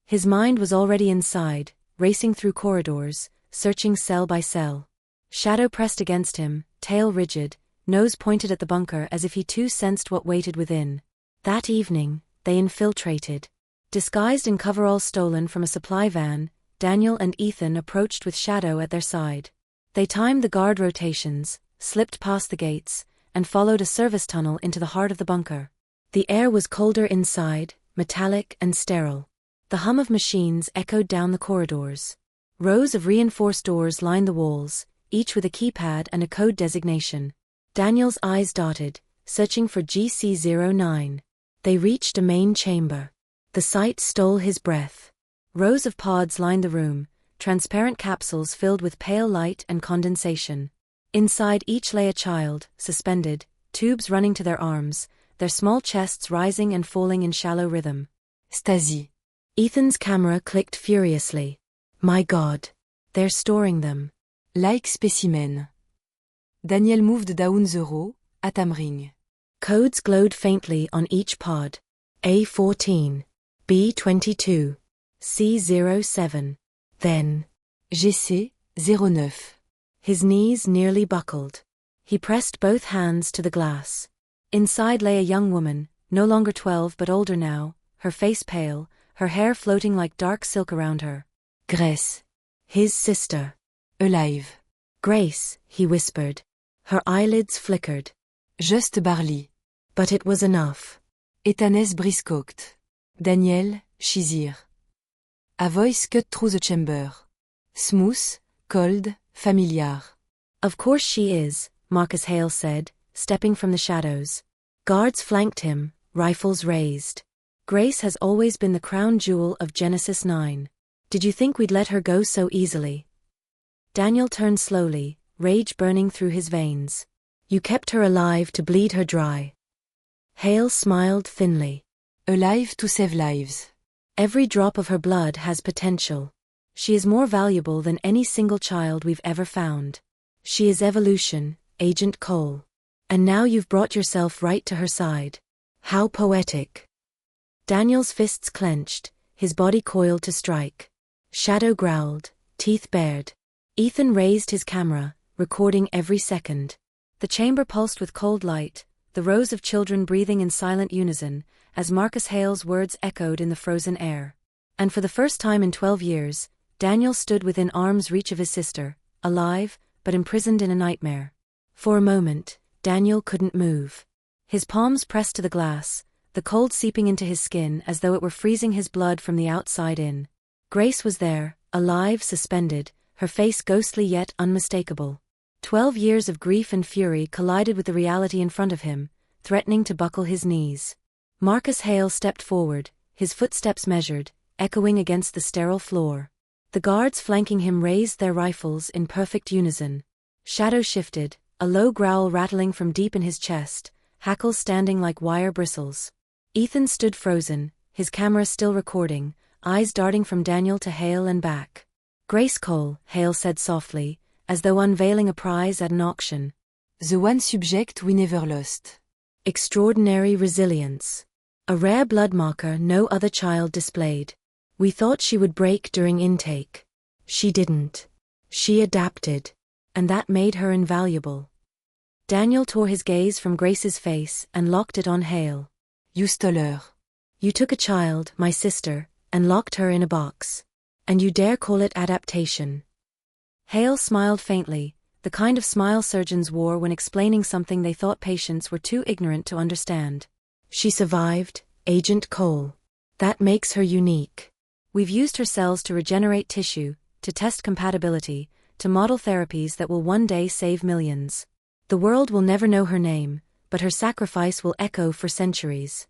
His mind was already inside, racing through corridors, searching cell by cell. Shadow pressed against him, tail rigid, nose pointed at the bunker as if he too sensed what waited within. That evening, they infiltrated. Disguised in coveralls stolen from a supply van, Daniel and Ethan approached with Shadow at their side. They timed the guard rotations, slipped past the gates, and followed a service tunnel into the heart of the bunker. The air was colder inside, metallic and sterile. The hum of machines echoed down the corridors. Rows of reinforced doors lined the walls, each with a keypad and a code designation. Daniel's eyes darted, searching for GC09. They reached a main chamber. The sight stole his breath. Rows of pods lined the room, transparent capsules filled with pale light and condensation. Inside each lay a child, suspended, tubes running to their arms, their small chests rising and falling in shallow rhythm. Stasi. Ethan's camera clicked furiously. My God. They're storing them. Like specimen. Daniel moved down the row, hammering. Codes glowed faintly on each pod. A14. B22. C07. Then. GC09. His knees nearly buckled. He pressed both hands to the glass. Inside lay a young woman, no longer 12 but older now, her face pale, her hair floating like dark silk around her. Grace. His sister. Alive. Grace, he whispered. Her eyelids flickered. Just barely. But it was enough. Etanes briscocht. Daniel, she's A voice cut through the chamber. Smooth, cold, familiar. Of course she is, Marcus Hale said, stepping from the shadows. Guards flanked him, rifles raised. Grace has always been the crown jewel of Genesis 9. Did you think we'd let her go so easily? Daniel turned slowly, rage burning through his veins. You kept her alive to bleed her dry. Hale smiled thinly. Alive to save lives. Every drop of her blood has potential. She is more valuable than any single child we've ever found. She is evolution, Agent Cole. And now you've brought yourself right to her side. How poetic. Daniel's fists clenched, his body coiled to strike. Shadow growled, teeth bared. Ethan raised his camera, recording every second. The chamber pulsed with cold light, the rows of children breathing in silent unison, as Marcus Hale's words echoed in the frozen air. And for the first time in 12 years, Daniel stood within arm's reach of his sister, alive, but imprisoned in a nightmare. For a moment, Daniel couldn't move. His palms pressed to the glass, the cold seeping into his skin as though it were freezing his blood from the outside in. Grace was there, alive, suspended, her face ghostly yet unmistakable. 12 years of grief and fury collided with the reality in front of him, threatening to buckle his knees. Marcus Hale stepped forward, his footsteps measured, echoing against the sterile floor. The guards flanking him raised their rifles in perfect unison. Shadow shifted, a low growl rattling from deep in his chest, hackles standing like wire bristles. Ethan stood frozen, his camera still recording, eyes darting from Daniel to Hale and back. Grace Cole, Hale said softly, as though unveiling a prize at an auction. The one subject we never lost. Extraordinary resilience. A rare blood marker no other child displayed. We thought she would break during intake. She didn't. She adapted. And that made her invaluable. Daniel tore his gaze from Grace's face and locked it on Hale. You stole her. You took a child, my sister, and locked her in a box. And you dare call it adaptation. Hale smiled faintly, the kind of smile surgeons wore when explaining something they thought patients were too ignorant to understand. She survived, Agent Cole. That makes her unique. We've used her cells to regenerate tissue, to test compatibility, to model therapies that will one day save millions. The world will never know her name, but her sacrifice will echo for centuries.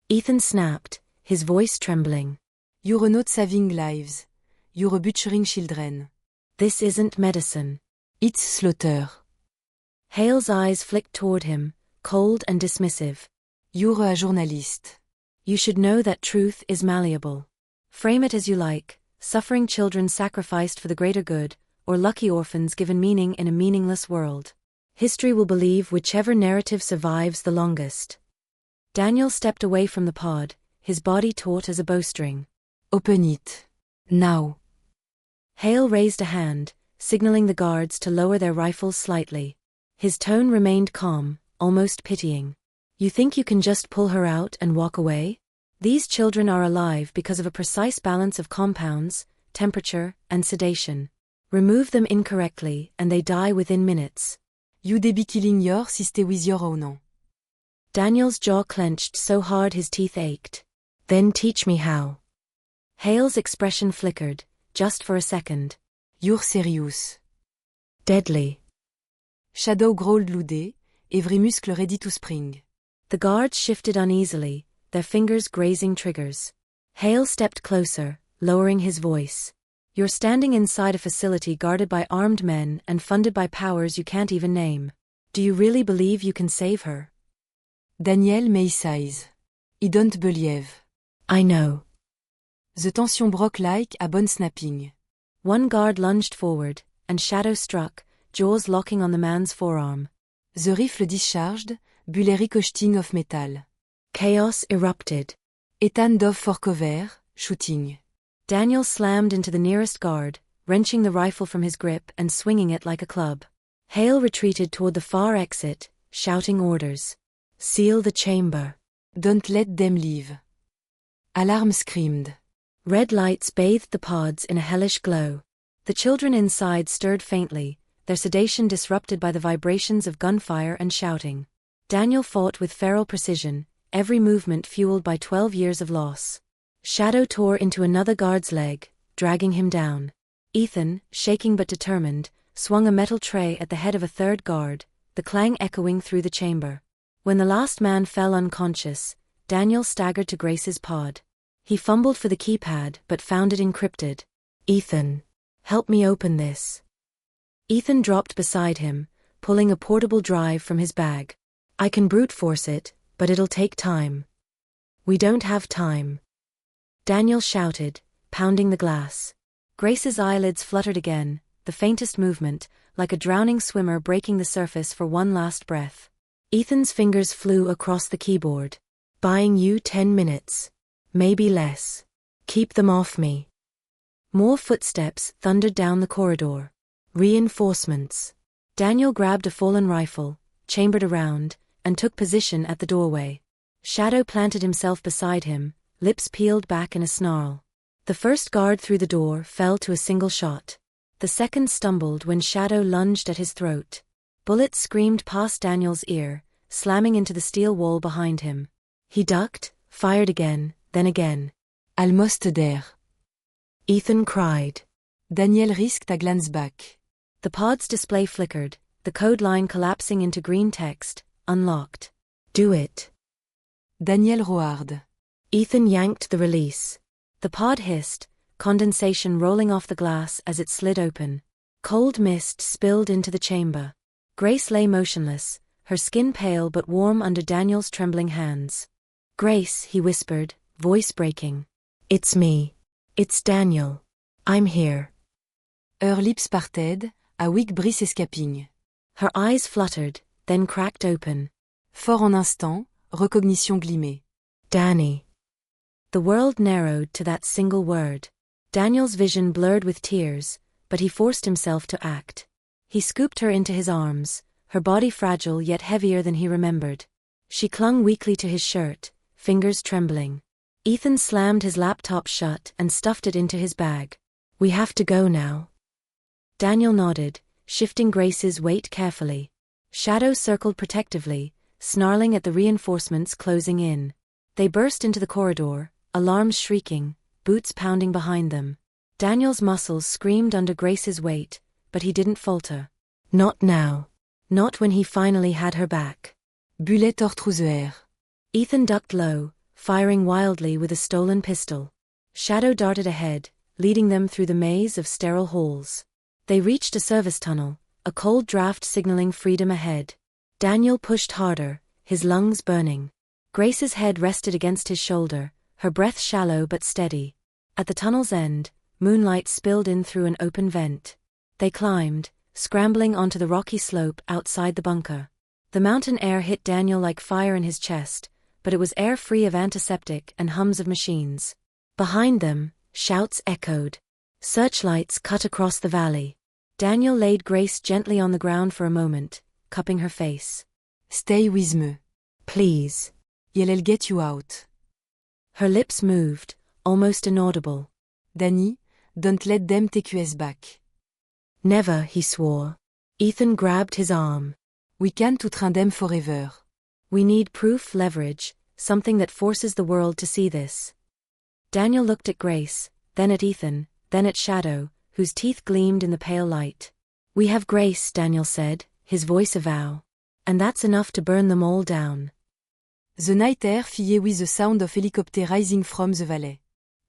Ethan snapped, his voice trembling. You're not saving lives. You're butchering children. This isn't medicine. It's slaughter. Hale's eyes flicked toward him, cold and dismissive. You're a journalist. You should know that truth is malleable. Frame it as you like, suffering children sacrificed for the greater good, or lucky orphans given meaning in a meaningless world. History will believe whichever narrative survives the longest. Daniel stepped away from the pod, his body taut as a bowstring. Open it. Now. Hale raised a hand, signaling the guards to lower their rifles slightly. His tone remained calm, almost pitying. You think you can just pull her out and walk away? These children are alive because of a precise balance of compounds, temperature, and sedation. Remove them incorrectly and they die within minutes. You début qu'il ignore si c'était wisior ou non. Daniel's jaw clenched so hard his teeth ached. Then teach me how. Hale's expression flickered, just for a second. You're serious. Deadly. Shadow growled loudé, every muscle ready to spring. The guards shifted uneasily, their fingers grazing triggers. Hale stepped closer, lowering his voice. You're standing inside a facility guarded by armed men and funded by powers you can't even name. Do you really believe you can save her? Daniel met his eyes. I don't believe. I know. The tension broke like a bone snapping. One guard lunged forward, and Shadow struck, jaws locking on the man's forearm. The rifle discharged, bullet ricocheting off metal. Chaos erupted. Ethan dove for cover, shooting. Daniel slammed into the nearest guard, wrenching the rifle from his grip and swinging it like a club. Hale retreated toward the far exit, shouting orders. Seal the chamber. Don't let them leave. Alarm screamed. Red lights bathed the pods in a hellish glow. The children inside stirred faintly, their sedation disrupted by the vibrations of gunfire and shouting. Daniel fought with feral precision, every movement fueled by 12 years of loss. Shadow tore into another guard's leg, dragging him down. Ethan, shaking but determined, swung a metal tray at the head of a third guard, the clang echoing through the chamber. When the last man fell unconscious, Daniel staggered to Grace's pod. He fumbled for the keypad but found it encrypted. Ethan, help me open this. Ethan dropped beside him, pulling a portable drive from his bag. I can brute force it, but it'll take time. We don't have time. Daniel shouted, pounding the glass. Grace's eyelids fluttered again, the faintest movement, like a drowning swimmer breaking the surface for one last breath. Ethan's fingers flew across the keyboard. Buying you 10 minutes. Maybe less. Keep them off me. More footsteps thundered down the corridor. Reinforcements. Daniel grabbed a fallen rifle, chambered around, and took position at the doorway. Shadow planted himself beside him, lips peeled back in a snarl. The first guard through the door fell to a single shot. The second stumbled when Shadow lunged at his throat. Bullets screamed past Daniel's ear, slamming into the steel wall behind him. He ducked, fired again, then again. Almost there. Ethan cried. Daniel risked a glance back. The pod's display flickered, the code line collapsing into green text, unlocked. Do it. Daniel roared. Ethan yanked the release. The pod hissed, condensation rolling off the glass as it slid open. Cold mist spilled into the chamber. Grace lay motionless, her skin pale but warm under Daniel's trembling hands. Grace, he whispered, voice breaking. It's me. It's Daniel. I'm here. Her lips parted, a weak brise escaping. Her eyes fluttered, then cracked open. Fort en instant, recognition glimée. Danny. The world narrowed to that single word. Daniel's vision blurred with tears, but he forced himself to act. He scooped her into his arms, her body fragile yet heavier than he remembered. She clung weakly to his shirt, fingers trembling. Ethan slammed his laptop shut and stuffed it into his bag. We have to go now. Daniel nodded, shifting Grace's weight carefully. Shadow circled protectively, snarling at the reinforcements closing in. They burst into the corridor, alarms shrieking, boots pounding behind them. Daniel's muscles screamed under Grace's weight, but he didn't falter. Not now. Not when he finally had her back. Bullet hors trouser. Ethan ducked low, firing wildly with a stolen pistol. Shadow darted ahead, leading them through the maze of sterile halls. They reached a service tunnel, a cold draft signaling freedom ahead. Daniel pushed harder, his lungs burning. Grace's head rested against his shoulder, her breath shallow but steady. At the tunnel's end, moonlight spilled in through an open vent. They climbed, scrambling onto the rocky slope outside the bunker. The mountain air hit Daniel like fire in his chest, but it was air free of antiseptic and hums of machines. Behind them, shouts echoed. Searchlights cut across the valley. Daniel laid Grace gently on the ground for a moment, cupping her face. Stay with me. Please. I'll get you out. Her lips moved, almost inaudible. Danny, don't let them take us back. Never, he swore. Ethan grabbed his arm. We can't outrun them forever. We need proof, leverage, something that forces the world to see this. Daniel looked at Grace, then at Ethan, then at Shadow, whose teeth gleamed in the pale light. We have Grace, Daniel said, his voice a vow. And that's enough to burn them all down. The night air filled with the sound of helicopter rising from the valley.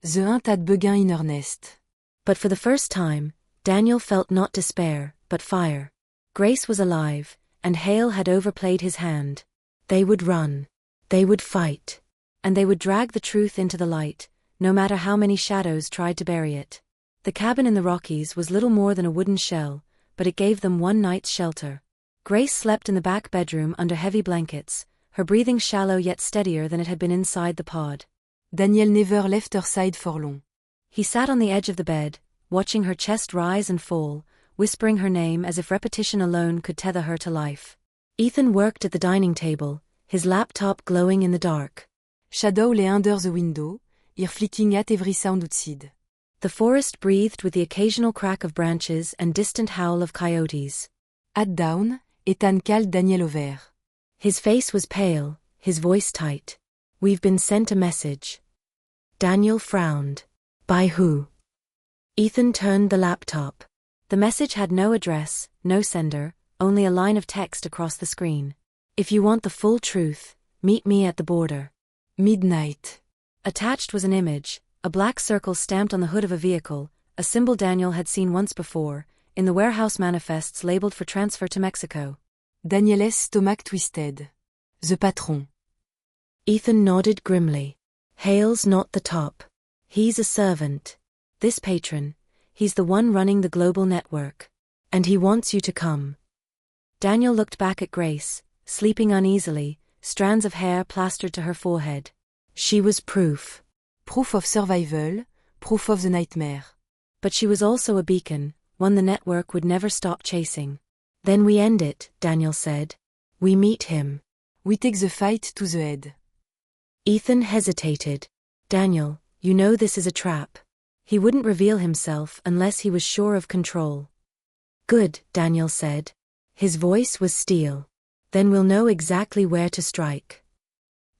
The hunt had begun in earnest. But for the first time, Daniel felt not despair, but fire. Grace was alive, and Hale had overplayed his hand. They would run. They would fight. And they would drag the truth into the light, no matter how many shadows tried to bury it. The cabin in the Rockies was little more than a wooden shell, but it gave them one night's shelter. Grace slept in the back bedroom under heavy blankets, her breathing shallow yet steadier than it had been inside the pod. Daniel never left her side for long. He sat on the edge of the bed, watching her chest rise and fall, whispering her name as if repetition alone could tether her to life. Ethan worked at the dining table, his laptop glowing in the dark. Shadow lay under the window, ear flicking at every sound outside. The forest breathed with the occasional crack of branches and distant howl of coyotes. At dawn, Ethan called Daniel over. His face was pale, his voice tight. We've been sent a message. Daniel frowned. By who? Ethan turned the laptop. The message had no address, no sender, only a line of text across the screen. If you want the full truth, meet me at the border. Midnight. Attached was an image, a black circle stamped on the hood of a vehicle, a symbol Daniel had seen once before, in the warehouse manifests labeled for transfer to Mexico. Daniel's stomach twisted. The patron. Ethan nodded grimly. Hale's not the top. He's a servant. This patron, he's the one running the global network. And he wants you to come. Daniel looked back at Grace, sleeping uneasily, strands of hair plastered to her forehead. She was proof. Proof of survival, proof of the nightmare. But she was also a beacon, one the network would never stop chasing. Then we end it, Daniel said. We meet him. We take the fight to the head. Ethan hesitated. Daniel, you know this is a trap. He wouldn't reveal himself unless he was sure of control. Good, Daniel said. His voice was steel. Then we'll know exactly where to strike.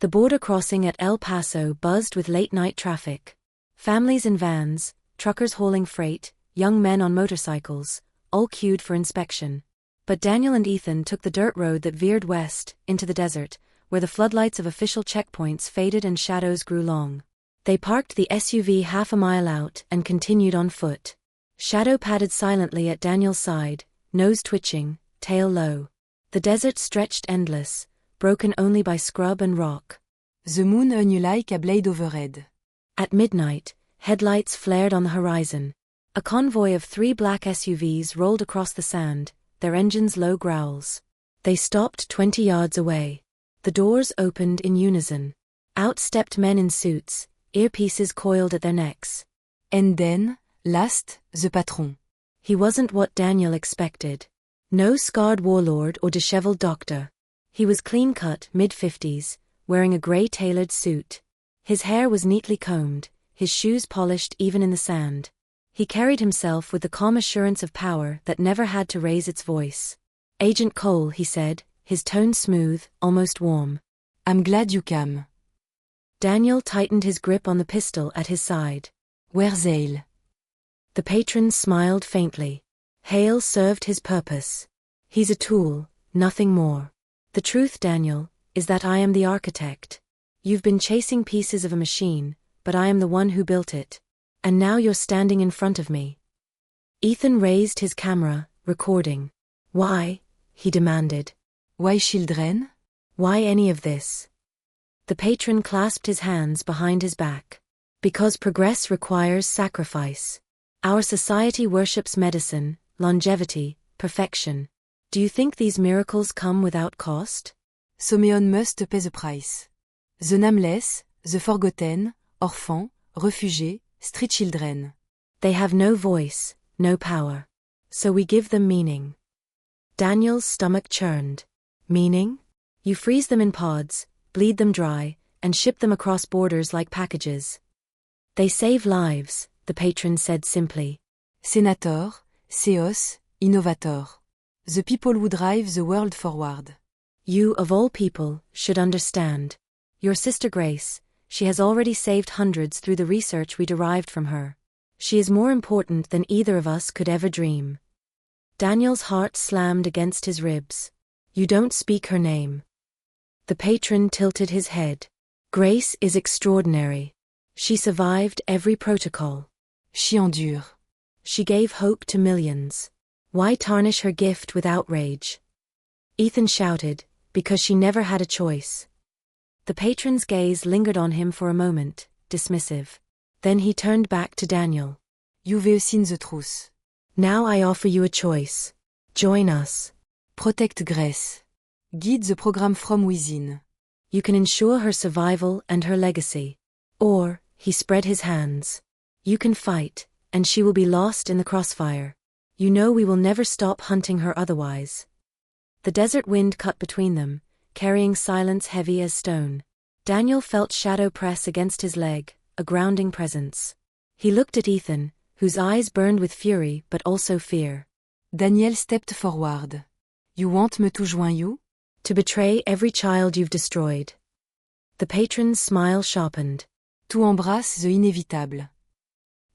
The border crossing at El Paso buzzed with late-night traffic. Families in vans, truckers hauling freight, young men on motorcycles, all queued for inspection. But Daniel and Ethan took the dirt road that veered west, into the desert, where the floodlights of official checkpoints faded and shadows grew long. They parked the SUV half a mile out and continued on foot. Shadow padded silently at Daniel's side, nose twitching, tail low. The desert stretched endless, broken only by scrub and rock. The moon hung like a blade overhead. At midnight, headlights flared on the horizon. A convoy of 3 black SUVs rolled across the sand, their engines' low growls. They stopped 20 yards away. The doors opened in unison. Out stepped men in suits, earpieces coiled at their necks. And then, last, the patron. He wasn't what Daniel expected. No scarred warlord or disheveled doctor. He was clean-cut, mid-50s, wearing a gray-tailored suit. His hair was neatly combed, his shoes polished even in the sand. He carried himself with the calm assurance of power that never had to raise its voice. Agent Cole, he said, his tone smooth, almost warm. I'm glad you came. Daniel tightened his grip on the pistol at his side. Where's Hale? The patron smiled faintly. Hale served his purpose. He's a tool, nothing more. The truth, Daniel, is that I am the architect. You've been chasing pieces of a machine, but I am the one who built it. And now you're standing in front of me. Ethan raised his camera, recording. Why? He demanded. Why children? Why any of this? The patron clasped his hands behind his back. Because progress requires sacrifice. Our society worships medicine, longevity, perfection. Do you think these miracles come without cost? Someone must pay the price. The nameless, the forgotten, orphans, refugees, street children. They have no voice, no power. So we give them meaning. Daniel's stomach churned. Meaning? You freeze them in pods, bleed them dry, and ship them across borders like packages. They save lives, the patron said simply. Senator, Seos, Innovator. The people who drive the world forward. You, of all people, should understand. Your sister Grace, she has already saved hundreds through the research we derived from her. She is more important than either of us could ever dream. Daniel's heart slammed against his ribs. You don't speak her name. The patron tilted his head. Grace is extraordinary. She survived every protocol. She endure. She gave hope to millions. Why tarnish her gift with outrage? Ethan shouted, because she never had a choice. The patron's gaze lingered on him for a moment, dismissive. Then he turned back to Daniel. You've seen the truth. Now I offer you a choice. Join us. Protect Grace. Guide the program from within. You can ensure her survival and her legacy. Or, he spread his hands. You can fight, and she will be lost in the crossfire. You know we will never stop hunting her otherwise. The desert wind cut between them, carrying silence heavy as stone. Daniel felt shadow press against his leg, a grounding presence. He looked at Ethan, whose eyes burned with fury but also fear. Daniel stepped forward. You want me to join you? To betray every child you've destroyed. The patron's smile sharpened. To embrasse the inévitable.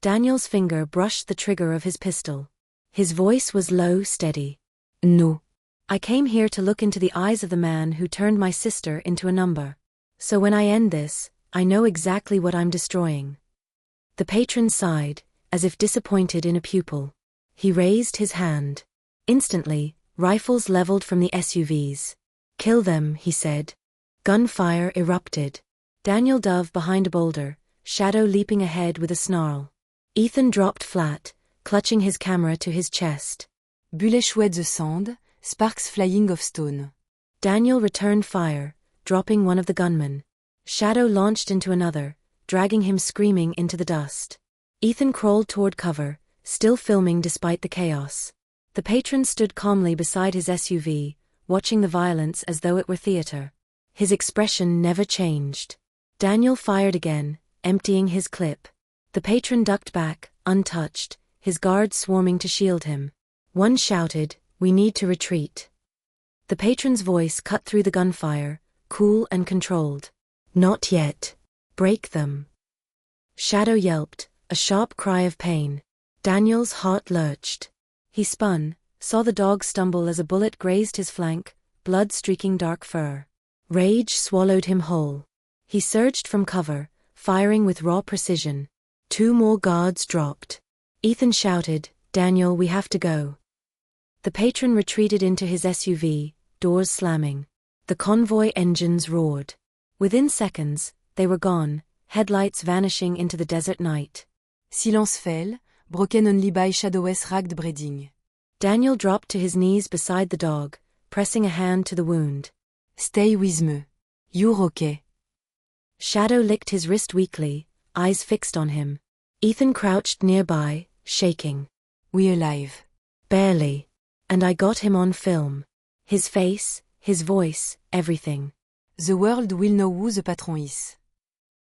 Daniel's finger brushed the trigger of his pistol. His voice was low, steady. No. I came here to look into the eyes of the man who turned my sister into a number. So when I end this, I know exactly what I'm destroying. The patron sighed, as if disappointed in a pupil. He raised his hand. Instantly, rifles leveled from the SUVs. Kill them, he said. Gunfire erupted. Daniel dove behind a boulder, shadow leaping ahead with a snarl. Ethan dropped flat, clutching his camera to his chest. Bullets chouette the sand, sparks flying off stone. Daniel returned fire, dropping one of the gunmen. Shadow launched into another, dragging him screaming into the dust. Ethan crawled toward cover, still filming despite the chaos. The patron stood calmly beside his SUV, watching the violence as though it were theater. His expression never changed. Daniel fired again, emptying his clip. The patron ducked back, untouched, his guards swarming to shield him. One shouted, "We need to retreat." The patron's voice cut through the gunfire, cool and controlled. "Not yet. Break them." Shadow yelped, a sharp cry of pain. Daniel's heart lurched. He spun, saw the dog stumble as a bullet grazed his flank, blood streaking dark fur. Rage swallowed him whole. He surged from cover, firing with raw precision. 2 more guards dropped. Ethan shouted, "Daniel, we have to go." The patron retreated into his SUV, doors slamming. The convoy engines roared. Within seconds, they were gone, headlights vanishing into the desert night. Silence fell, broken only by Shadow's ragged breathing. Daniel dropped to his knees beside the dog, pressing a hand to the wound. Stay with me. You're okay. Shadow licked his wrist weakly, eyes fixed on him. Ethan crouched nearby, shaking. We alive. Barely. And I got him on film. His face, his voice, everything. The world will know who the patron is.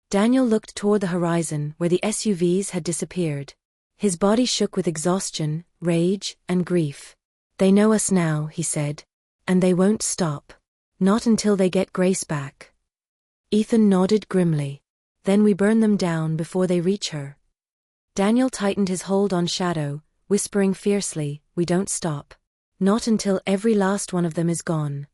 Daniel looked toward the horizon where the SUVs had disappeared. His body shook with exhaustion, rage, and grief. They know us now, he said. And they won't stop. Not until they get Grace back. Ethan nodded grimly. Then we burn them down before they reach her. Daniel tightened his hold on Shadow, whispering fiercely, "We don't stop. Not until every last one of them is gone."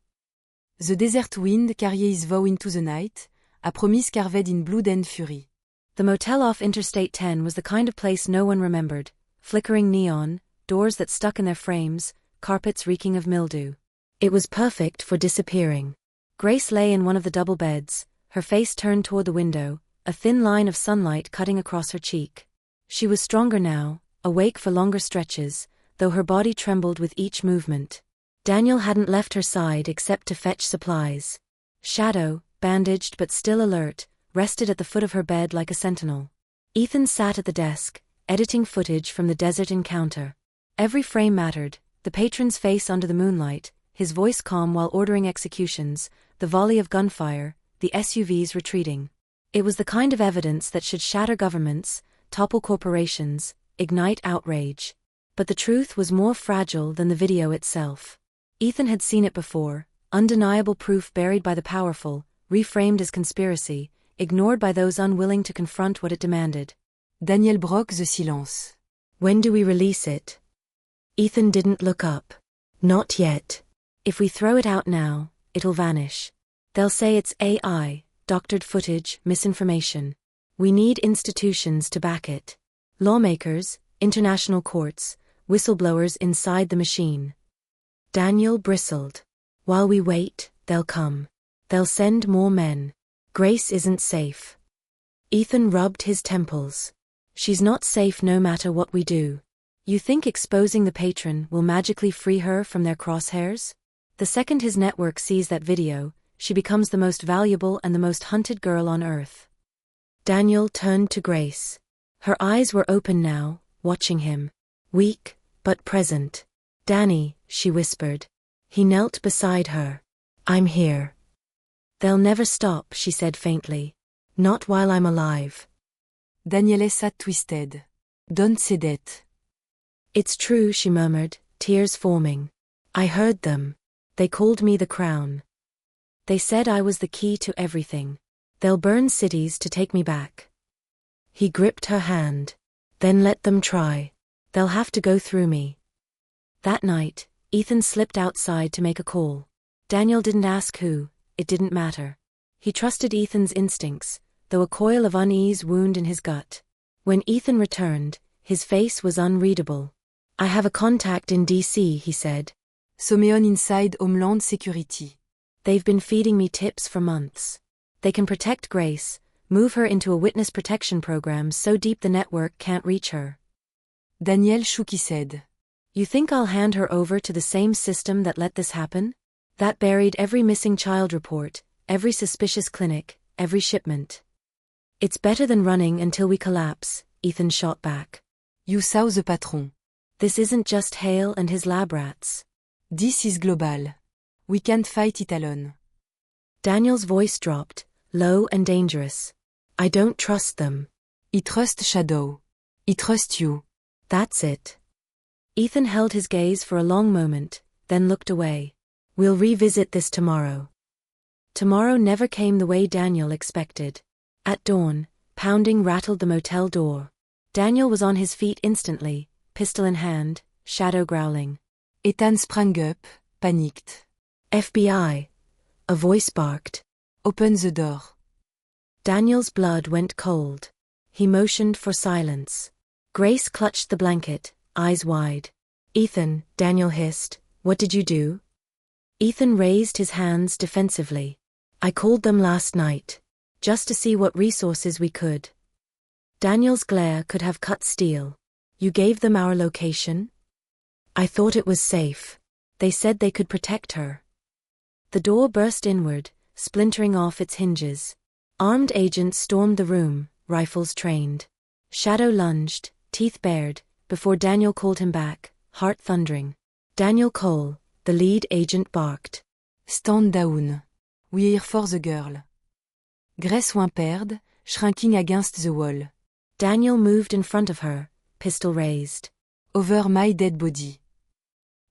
The desert wind carried his vow into the night, a promise carved in blood and fury. The motel off Interstate 10 was the kind of place no one remembered. Flickering neon, doors that stuck in their frames, carpets reeking of mildew. It was perfect for disappearing. Grace lay in one of the double beds, her face turned toward the window, a thin line of sunlight cutting across her cheek. She was stronger now, awake for longer stretches, though her body trembled with each movement. Daniel hadn't left her side except to fetch supplies. Shadow, bandaged but still alert, rested at the foot of her bed like a sentinel. Ethan sat at the desk, editing footage from the desert encounter. Every frame mattered, the patron's face under the moonlight, his voice calm while ordering executions, the volley of gunfire, the SUVs retreating. It was the kind of evidence that should shatter governments, topple corporations, ignite outrage. But the truth was more fragile than the video itself. Ethan had seen it before, undeniable proof buried by the powerful, reframed as conspiracy, ignored by those unwilling to confront what it demanded. Daniel broke the silence. When do we release it? Ethan didn't look up. Not yet. If we throw it out now, it'll vanish. They'll say it's AI, doctored footage, misinformation. We need institutions to back it. Lawmakers, international courts, whistleblowers inside the machine. Daniel bristled. While we wait, they'll come. They'll send more men. Grace isn't safe. Ethan rubbed his temples. She's not safe no matter what we do. You think exposing the patron will magically free her from their crosshairs? The second his network sees that video, she becomes the most valuable and the most hunted girl on Earth. Daniel turned to Grace. Her eyes were open now, watching him. Weak, but present. Danny, she whispered. He knelt beside her. I'm here. They'll never stop, she said faintly. Not while I'm alive. Daniele sat twisted. Don't say that. It's true, she murmured, tears forming. I heard them. They called me the crown. They said I was the key to everything. They'll burn cities to take me back. He gripped her hand. Then let them try. They'll have to go through me. That night, Ethan slipped outside to make a call. Daniel didn't ask who, it didn't matter. He trusted Ethan's instincts, though a coil of unease wound in his gut. When Ethan returned, his face was unreadable. I have a contact in DC, he said. Someone inside Homeland Security. They've been feeding me tips for months. They can protect Grace, move her into a witness protection program so deep the network can't reach her. Daniel shook his head. You think I'll hand her over to the same system that let this happen? That buried every missing child report, every suspicious clinic, every shipment. It's better than running until we collapse, Ethan shot back. You saw the patron. This isn't just Hale and his lab rats. This is global. We can't fight it alone. Daniel's voice dropped, low and dangerous. I don't trust them. I trust Shadow. I trust you. That's it. Ethan held his gaze for a long moment, then looked away. We'll revisit this tomorrow. Tomorrow never came the way Daniel expected. At dawn, pounding rattled the motel door. Daniel was on his feet instantly, pistol in hand, Shadow growling. Ethan sprang up, panicked. FBI. A voice barked. Open the door. Daniel's blood went cold. He motioned for silence. Grace clutched the blanket, eyes wide. Ethan, Daniel hissed, what did you do? Ethan raised his hands defensively. I called them last night. Just to see what resources we could. Daniel's glare could have cut steel. You gave them our location? I thought it was safe. They said they could protect her. The door burst inward, splintering off its hinges. Armed agents stormed the room, rifles trained. Shadow lunged, teeth bared, before Daniel called him back, heart thundering. Daniel Cole, the lead agent barked. Stand down. We're here for the girl. Grace whimpered, shrinking against the wall. Daniel moved in front of her, pistol raised. Over my dead body.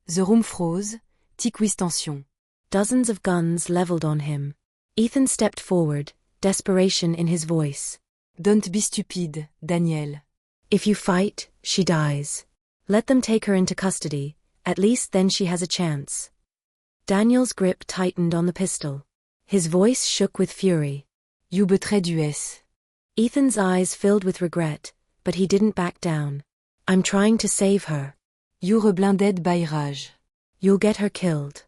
The room froze, thick with tension. Dozens of guns leveled on him. Ethan stepped forward, desperation in his voice. Don't be stupid, Daniel. If you fight, she dies. Let them take her into custody, at least then she has a chance. Daniel's grip tightened on the pistol. His voice shook with fury. You betrayed US. Ethan's eyes filled with regret, but he didn't back down. I'm trying to save her. You're blinded by rage. You'll get her killed.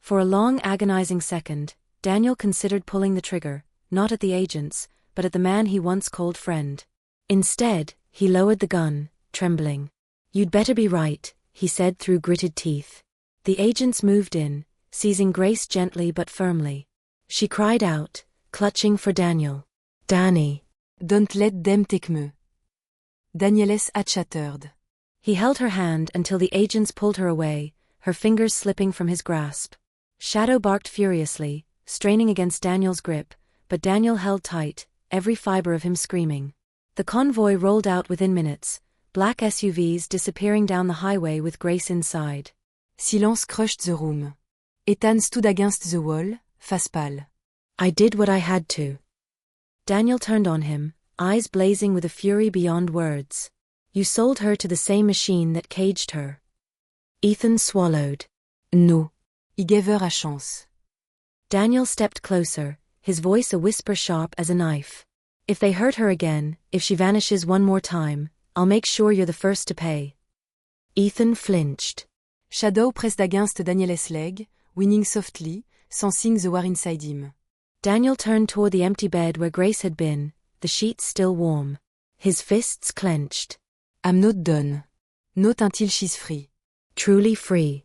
For a long agonizing second, Daniel considered pulling the trigger, not at the agents, but at the man he once called friend. Instead, he lowered the gun, trembling. You'd better be right, he said through gritted teeth. The agents moved in, seizing Grace gently but firmly. She cried out, clutching for Daniel. Danny. Don't let them take me. Daniel's hat shattered. He held her hand until the agents pulled her away, her fingers slipping from his grasp. Shadow barked furiously, straining against Daniel's grip, but Daniel held tight, every fiber of him screaming. The convoy rolled out within minutes, black SUVs disappearing down the highway with Grace inside. Silence crushed the room. Ethan stood against the wall, face pâle. I did what I had to. Daniel turned on him, eyes blazing with a fury beyond words. You sold her to the same machine that caged her. Ethan swallowed. No. He gave her a chance. Daniel stepped closer, his voice a whisper sharp as a knife. If they hurt her again, if she vanishes one more time, I'll make sure you're the first to pay. Ethan flinched. Shadow pressed against Daniel's leg, whining softly, sensing the war inside him. Daniel turned toward the empty bed where Grace had been, the sheets still warm. His fists clenched. I'm not done. Not until she's free. Truly free.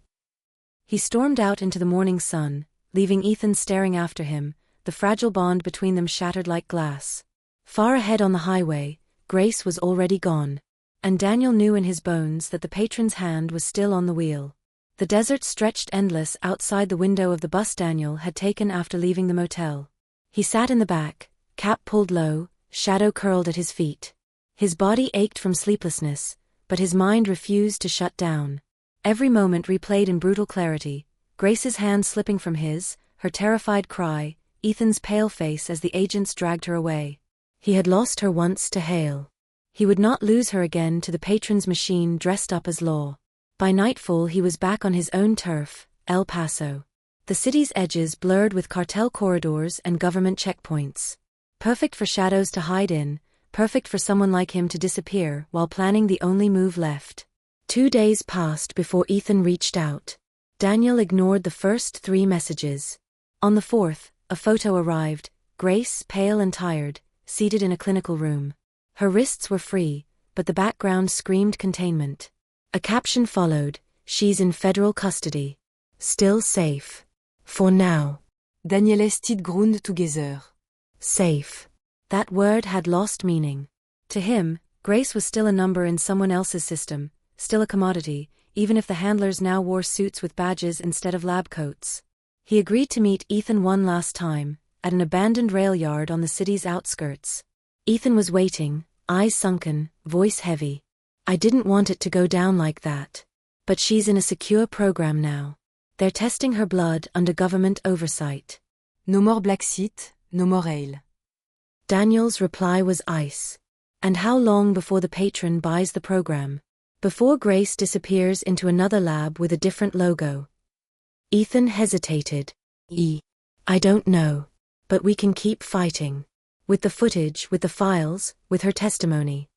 He stormed out into the morning sun, leaving Ethan staring after him, the fragile bond between them shattered like glass. Far ahead on the highway, Grace was already gone. And Daniel knew in his bones that the patron's hand was still on the wheel. The desert stretched endless outside the window of the bus Daniel had taken after leaving the motel. He sat in the back, cap pulled low, shadow curled at his feet. His body ached from sleeplessness, but his mind refused to shut down. Every moment replayed in brutal clarity, Grace's hand slipping from his, her terrified cry, Ethan's pale face as the agents dragged her away. He had lost her once to Hale. He would not lose her again to the patron's machine dressed up as law. By nightfall he was back on his own turf, El Paso. The city's edges blurred with cartel corridors and government checkpoints. Perfect for shadows to hide in, perfect for someone like him to disappear while planning the only move left. 2 days passed before Ethan reached out. Daniel ignored the first 3 messages. On the 4th, a photo arrived, Grace, pale and tired, seated in a clinical room. Her wrists were free, but the background screamed containment. A caption followed, she's in federal custody. Still safe. For now. Daniel's teeth ground together. Safe. That word had lost meaning. To him, Grace was still a number in someone else's system, still a commodity, even if the handlers now wore suits with badges instead of lab coats. He agreed to meet Ethan one last time, at an abandoned rail yard on the city's outskirts. Ethan was waiting, eyes sunken, voice heavy. I didn't want it to go down like that. But she's in a secure program now. They're testing her blood under government oversight. No more black seat, no more ale. Daniel's reply was ice. And how long before the patron buys the program? Before Grace disappears into another lab with a different logo? Ethan hesitated. I don't know. But we can keep fighting. With the footage, with the files, with her testimony.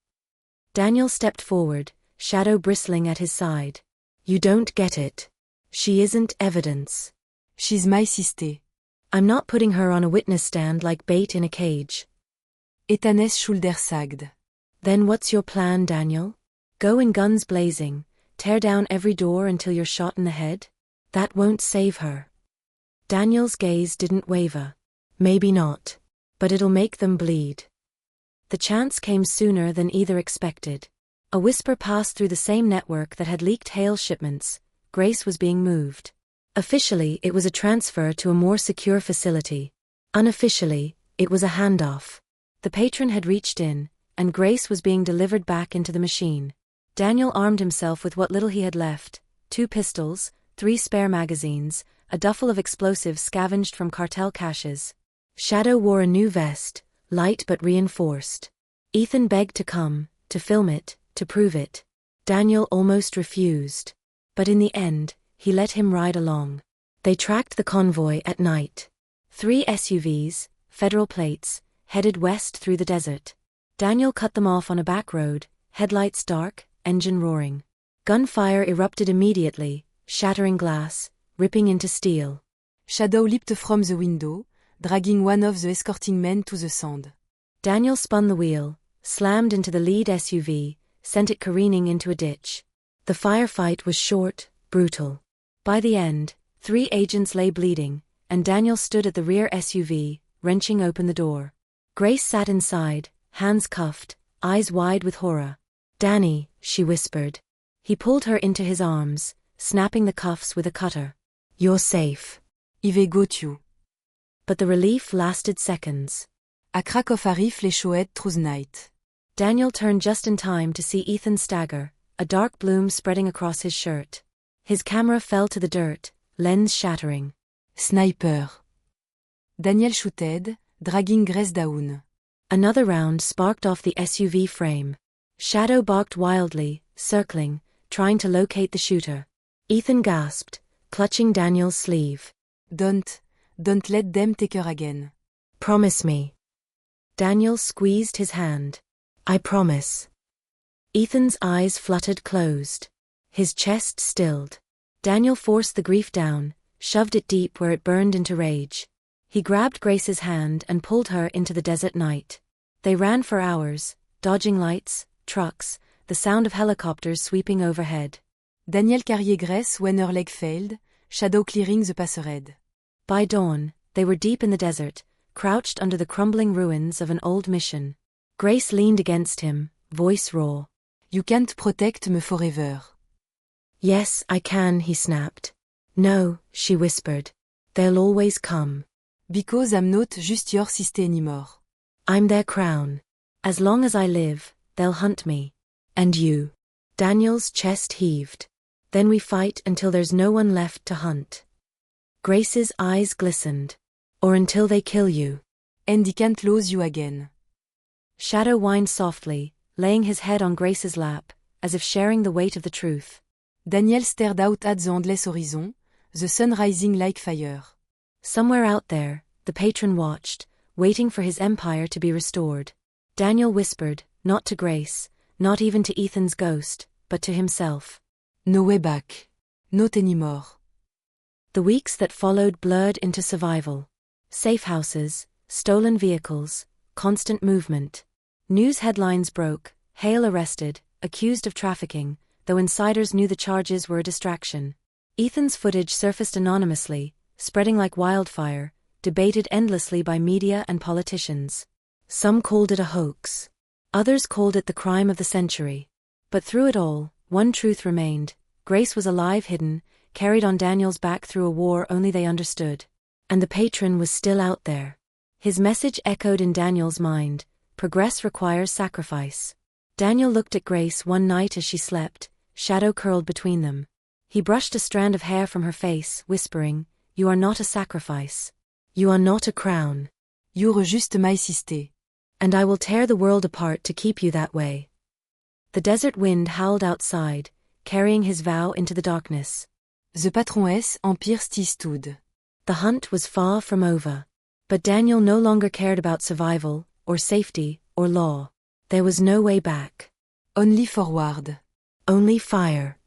Daniel stepped forward, shadow bristling at his side. You don't get it. She isn't evidence. She's my sister. I'm not putting her on a witness stand like bait in a cage. Ethan's shoulder sagged. Then what's your plan, Daniel? Go in guns blazing, tear down every door until you're shot in the head? That won't save her. Daniel's gaze didn't waver. Maybe not. But it'll make them bleed. The chance came sooner than either expected. A whisper passed through the same network that had leaked Hale shipments. Grace was being moved. Officially, it was a transfer to a more secure facility. Unofficially, it was a handoff. The patron had reached in, and Grace was being delivered back into the machine. Daniel armed himself with what little he had left, 2 pistols, 3 spare magazines, a duffel of explosives scavenged from cartel caches. Shadow wore a new vest, light but reinforced. Ethan begged to come, to film it, to prove it. Daniel almost refused. But in the end, he let him ride along. They tracked the convoy at night. 3 SUVs, federal plates, headed west through the desert. Daniel cut them off on a back road, headlights dark, engine roaring. Gunfire erupted immediately, shattering glass, ripping into steel. Shadow leaped from the window, dragging one of the escorting men to the sand. Daniel spun the wheel, slammed into the lead SUV, sent it careening into a ditch. The firefight was short, brutal. By the end, 3 agents lay bleeding, and Daniel stood at the rear SUV, wrenching open the door. Grace sat inside, hands cuffed, eyes wide with horror. Danny, she whispered. He pulled her into his arms, snapping the cuffs with a cutter. You're safe. Ive got you. But the relief lasted seconds. A Cracovary fléchoët through the night. Daniel turned just in time to see Ethan stagger, a dark bloom spreading across his shirt. His camera fell to the dirt, lens shattering. Sniper. Daniel shooted, dragging Grace down. Another round sparked off the SUV frame. Shadow barked wildly, circling, trying to locate the shooter. Ethan gasped, clutching Daniel's sleeve. Don't let them take her again. Promise me. Daniel squeezed his hand. I promise. Ethan's eyes fluttered closed. His chest stilled. Daniel forced the grief down, shoved it deep where it burned into rage. He grabbed Grace's hand and pulled her into the desert night. They ran for hours, dodging lights, trucks, the sound of helicopters sweeping overhead. Daniel carried Grace when her leg failed, shadow clearing the passerelle. By dawn, they were deep in the desert, crouched under the crumbling ruins of an old mission. Grace leaned against him, voice raw. You can't protect me forever. Yes, I can, he snapped. No, she whispered. They'll always come. Because I'm not just your sister anymore. I'm their crown. As long as I live, they'll hunt me. And you. Daniel's chest heaved. Then we fight until there's no one left to hunt. Grace's eyes glistened. Or until they kill you. And he can't lose you again. Shadow whined softly, laying his head on Grace's lap, as if sharing the weight of the truth. Daniel stared out at the endless horizon, the sun rising like fire. Somewhere out there, the patron watched, waiting for his empire to be restored. Daniel whispered, not to Grace, not even to Ethan's ghost, but to himself. No way back. Not anymore. The weeks that followed blurred into survival. Safe houses, stolen vehicles, constant movement. News headlines broke, Hale arrested, accused of trafficking, though insiders knew the charges were a distraction. Ethan's footage surfaced anonymously, spreading like wildfire, debated endlessly by media and politicians. Some called it a hoax. Others called it the crime of the century. But through it all, one truth remained. Grace was alive, hidden, carried on Daniel's back through a war only they understood. And the patron was still out there. His message echoed in Daniel's mind. Progress requires sacrifice. Daniel looked at Grace one night as she slept, shadow curled between them. He brushed a strand of hair from her face, whispering, You are not a sacrifice. You are not a crown. You're just my sister. And I will tear the world apart to keep you that way. The desert wind howled outside, carrying his vow into the darkness. The patroness empire still stood. The hunt was far from over. But Daniel no longer cared about survival, or safety, or law. There was no way back. Only forward. Only fire.